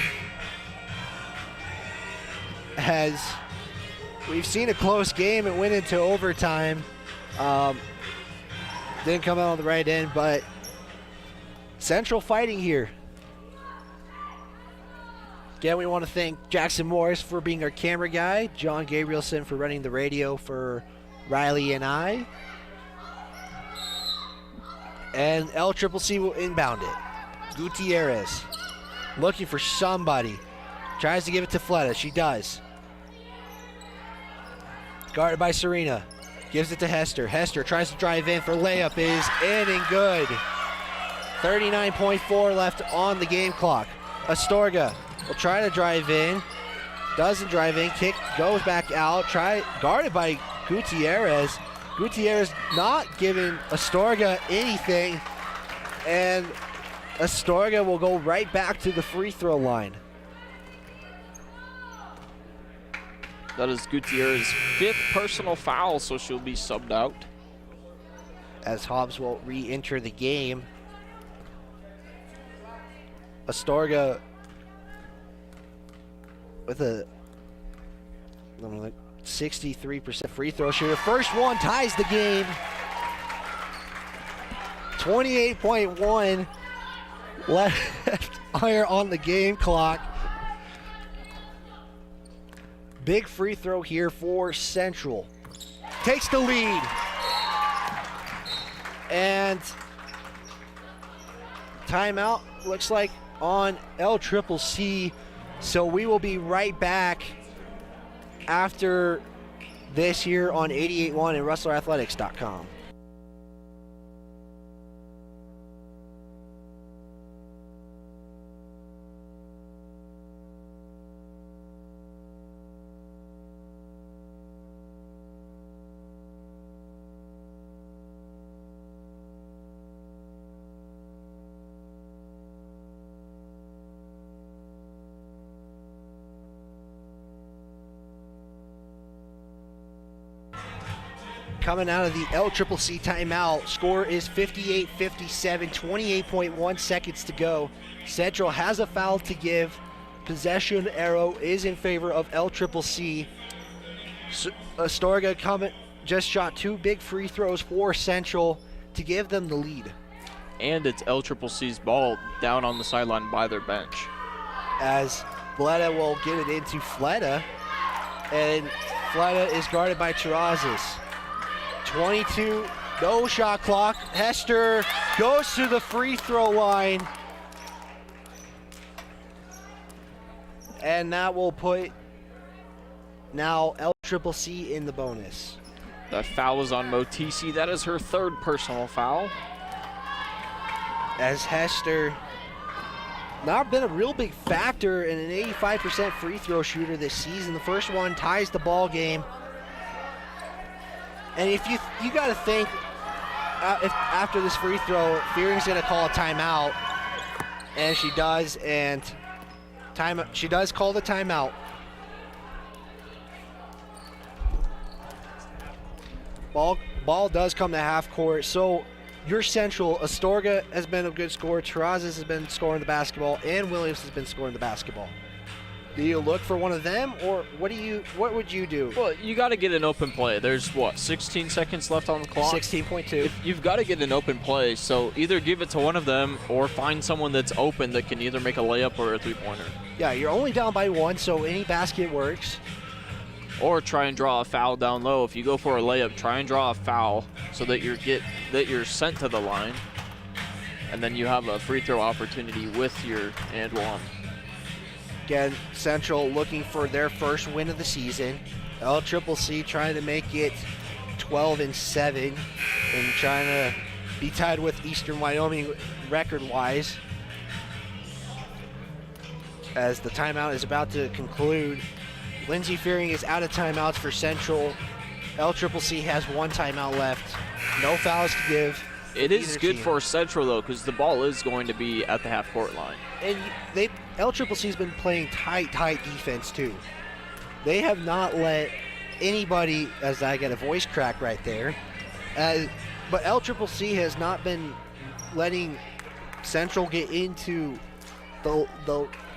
As we've seen a close game, it went into overtime. Didn't come out on the right end, but Central fighting here. Again, we want to thank Jackson Morris for being our camera guy, John Gabrielson for running the radio for Riley and I. And LCCC will inbound it. Gutierrez looking for somebody. Tries to give it to Fleta. She does. Guarded by Serena. Gives it to Hester. Hester tries to drive in for layup. Is in and good. 39.4 left on the game clock. Astorga will try to drive in. Doesn't drive in. Kick goes back out. Guarded by Gutierrez. Gutierrez not giving Astorga anything. And Astorga will go right back to the free throw line. That is Gutierrez's 5th personal foul, so she'll be subbed out. As Hobbs will re-enter the game. Astorga with a 63% free throw shooter. First one ties the game. 28.1 left on the game clock. Big free throw here for Central. Takes the lead. And timeout looks like on LCCC. So we will be right back after this here on 88.1 and RustlerAthletics.com. Coming out of the LCCC timeout, score is 58-57, 28.1 seconds to go. Central has a foul to give. Possession arrow is in favor of LCCC. Astorga just shot 2 big free throws for Central to give them the lead. And it's LCCC's ball down on the sideline by their bench. As Fleta will get it into Fleta, and Fleta is guarded by Terrazas. 22, no shot clock. Hester goes to the free throw line. And that will put now LCCC in the bonus. That foul is on Motisi. That is her 3rd personal foul. As Hester not been a real big factor in an 85% free throw shooter this season. The first one ties the ball game. And if you got to think, if after this free throw, Fearing's going to call a timeout, and she does, and she does call the timeout. Ball does come to half court. So your Central, Astorga has been a good scorer, Terrazas has been scoring the basketball, and Williams has been scoring the basketball. Do you look for one of them, or what would you do? Well, you got to get an open play. There's, 16 seconds left on the clock? 16.2. You've got to get an open play, so either give it to one of them or find someone that's open that can either make a layup or a three-pointer. Yeah, you're only down by 1, so any basket works. Or try and draw a foul down low. If you go for a layup, try and draw a foul so that you're sent to the line, and then you have a free throw opportunity with your and one. Again, Central looking for their first win of the season. LCCC trying to make it 12-7 and trying to be tied with Eastern Wyoming record-wise. As the timeout is about to conclude, Lindsey Fearing is out of timeouts for Central. LCCC has 1 timeout left. No fouls to give. It is good for Central, though, because the ball is going to be at the half-court line. And LCCC's been playing tight defense, too. They have not let anybody, as I get a voice crack right there, but LCCC has not been letting Central get into the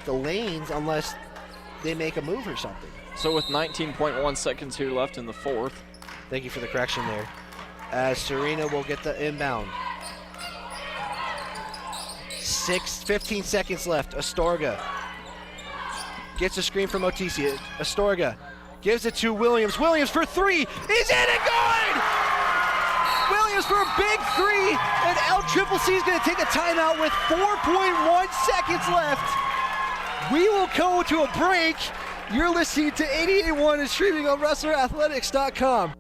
lanes unless they make a move or something. So with 19.1 seconds here left in the 4th. Thank you for the correction there. As Serena will get the inbound. 15 seconds left. Astorga gets a screen from Otisi. Astorga gives it to Williams. Williams for three, is in and good! Williams for a big three, and LCCC is going to take a timeout with 4.1 seconds left. We will go to a break. You're listening to 88.1 and streaming on WrestlerAthletics.com.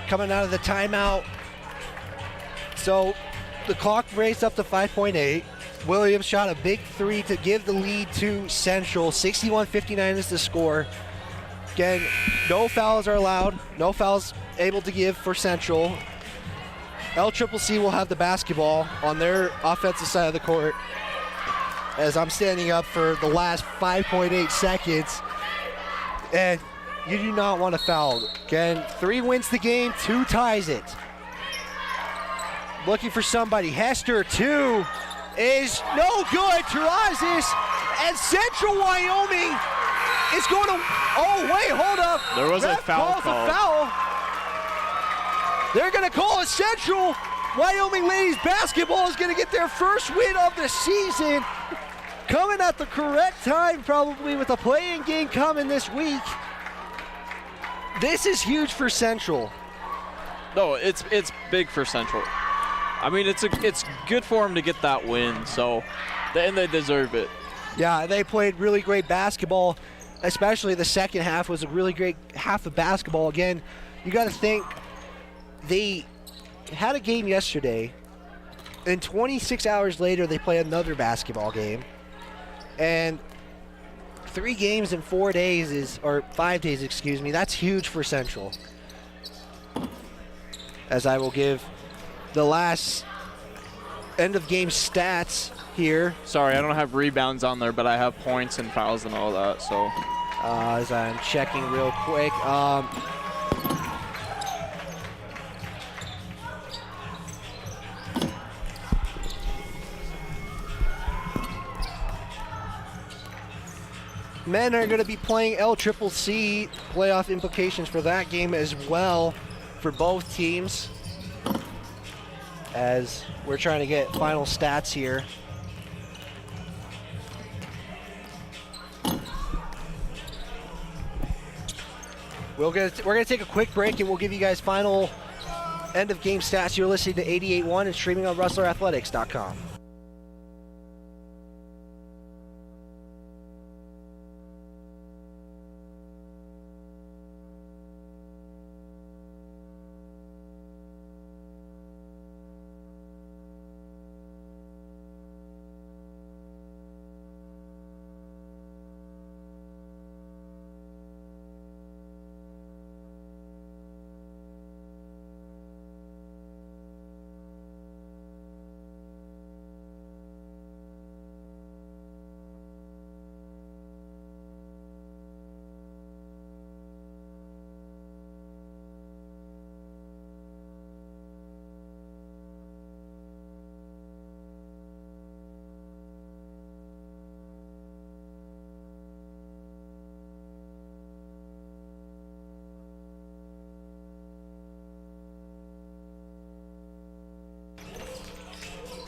Coming out of the timeout. So the clock raced up to 5.8. Williams shot a big three to give the lead to Central. 61-59 is the score. Again, no fouls are allowed. No fouls able to give for Central. LCCC will have the basketball on their offensive side of the court as I'm standing up for the last 5.8 seconds. And you do not want to foul. Again, 3 wins the game, 2 ties it. Looking for somebody. Hester, 2 is no good. Terrazas, and Central Wyoming is going to, oh wait, hold up. There was a Ref foul calls call. a foul. They're going to call a Central Wyoming ladies basketball is going to get their first win of the season. Coming at the correct time, probably with a play-in game coming this week. This is huge for Central. No, it's big for Central. I mean, it's good for them to get that win, so and they deserve it. Yeah, they played really great basketball, especially the second half was a really great half of basketball. Again, you got to think they had a game yesterday, and 26 hours later they play another basketball game, and 3 games in 4 days or 5 days, excuse me. That's huge for Central. As I will give the last end of game stats here. Sorry, I don't have rebounds on there, but I have points and fouls and all that. So as I'm checking real quick. Men are going to be playing LCCC. Playoff implications for that game as well for both teams. As we're trying to get final stats here. We're going to take a quick break and we'll give you guys final end of game stats. You're listening to 88.1 and streaming on WrestlerAthletics.com.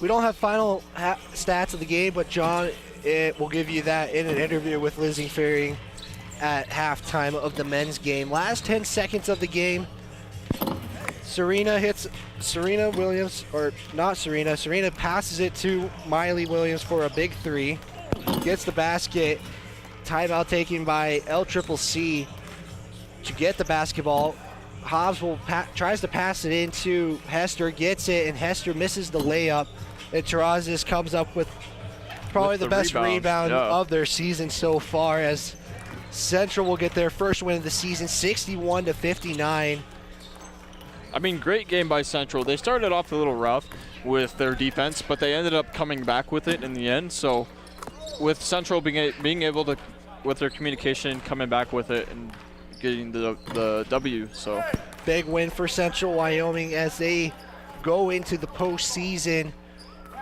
We don't have final stats of the game, but John will give you that in an interview with Lizzie Fearing at halftime of the men's game. Last 10 seconds of the game, Serena Williams, or not Serena. Serena passes it to Miley Williams for a big 3. Gets the basket. Timeout taken by LCCC to get the basketball. Hobbs tries to pass it into Hester, gets it, and Hester misses the layup. And Terrazas comes up with probably the best rebound of their season so far, as Central will get their first win of the season, 61-59. I mean, great game by Central. They started off a little rough with their defense, but they ended up coming back with it in the end. So with Central being able to, with their communication, coming back with it and getting the W. So big win for Central Wyoming as they go into the postseason,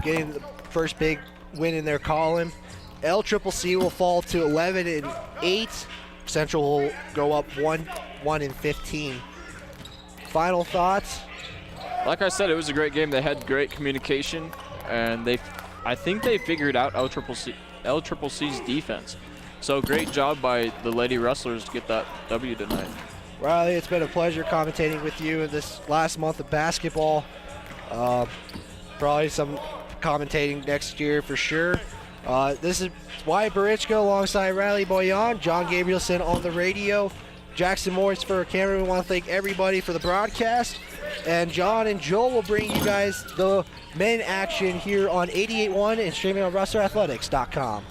getting the first big win in their column. LCCC will fall to 11-8. Central will go up 1-15. Final thoughts? like I said, it was a great game. They had great communication, and I think they figured out LCCC's defense. So great job by the Lady Wrestlers to get that W tonight. Riley, it's been a pleasure commentating with you in this last month of basketball. Probably some commentating next year for sure. This is Wyatt Barichko alongside Riley Boyan, John Gabrielson on the radio, Jackson Morris for camera. We want to thank everybody for the broadcast. And John and Joel will bring you guys the men action here on 88.1 and streaming on RustlerAthletics.com.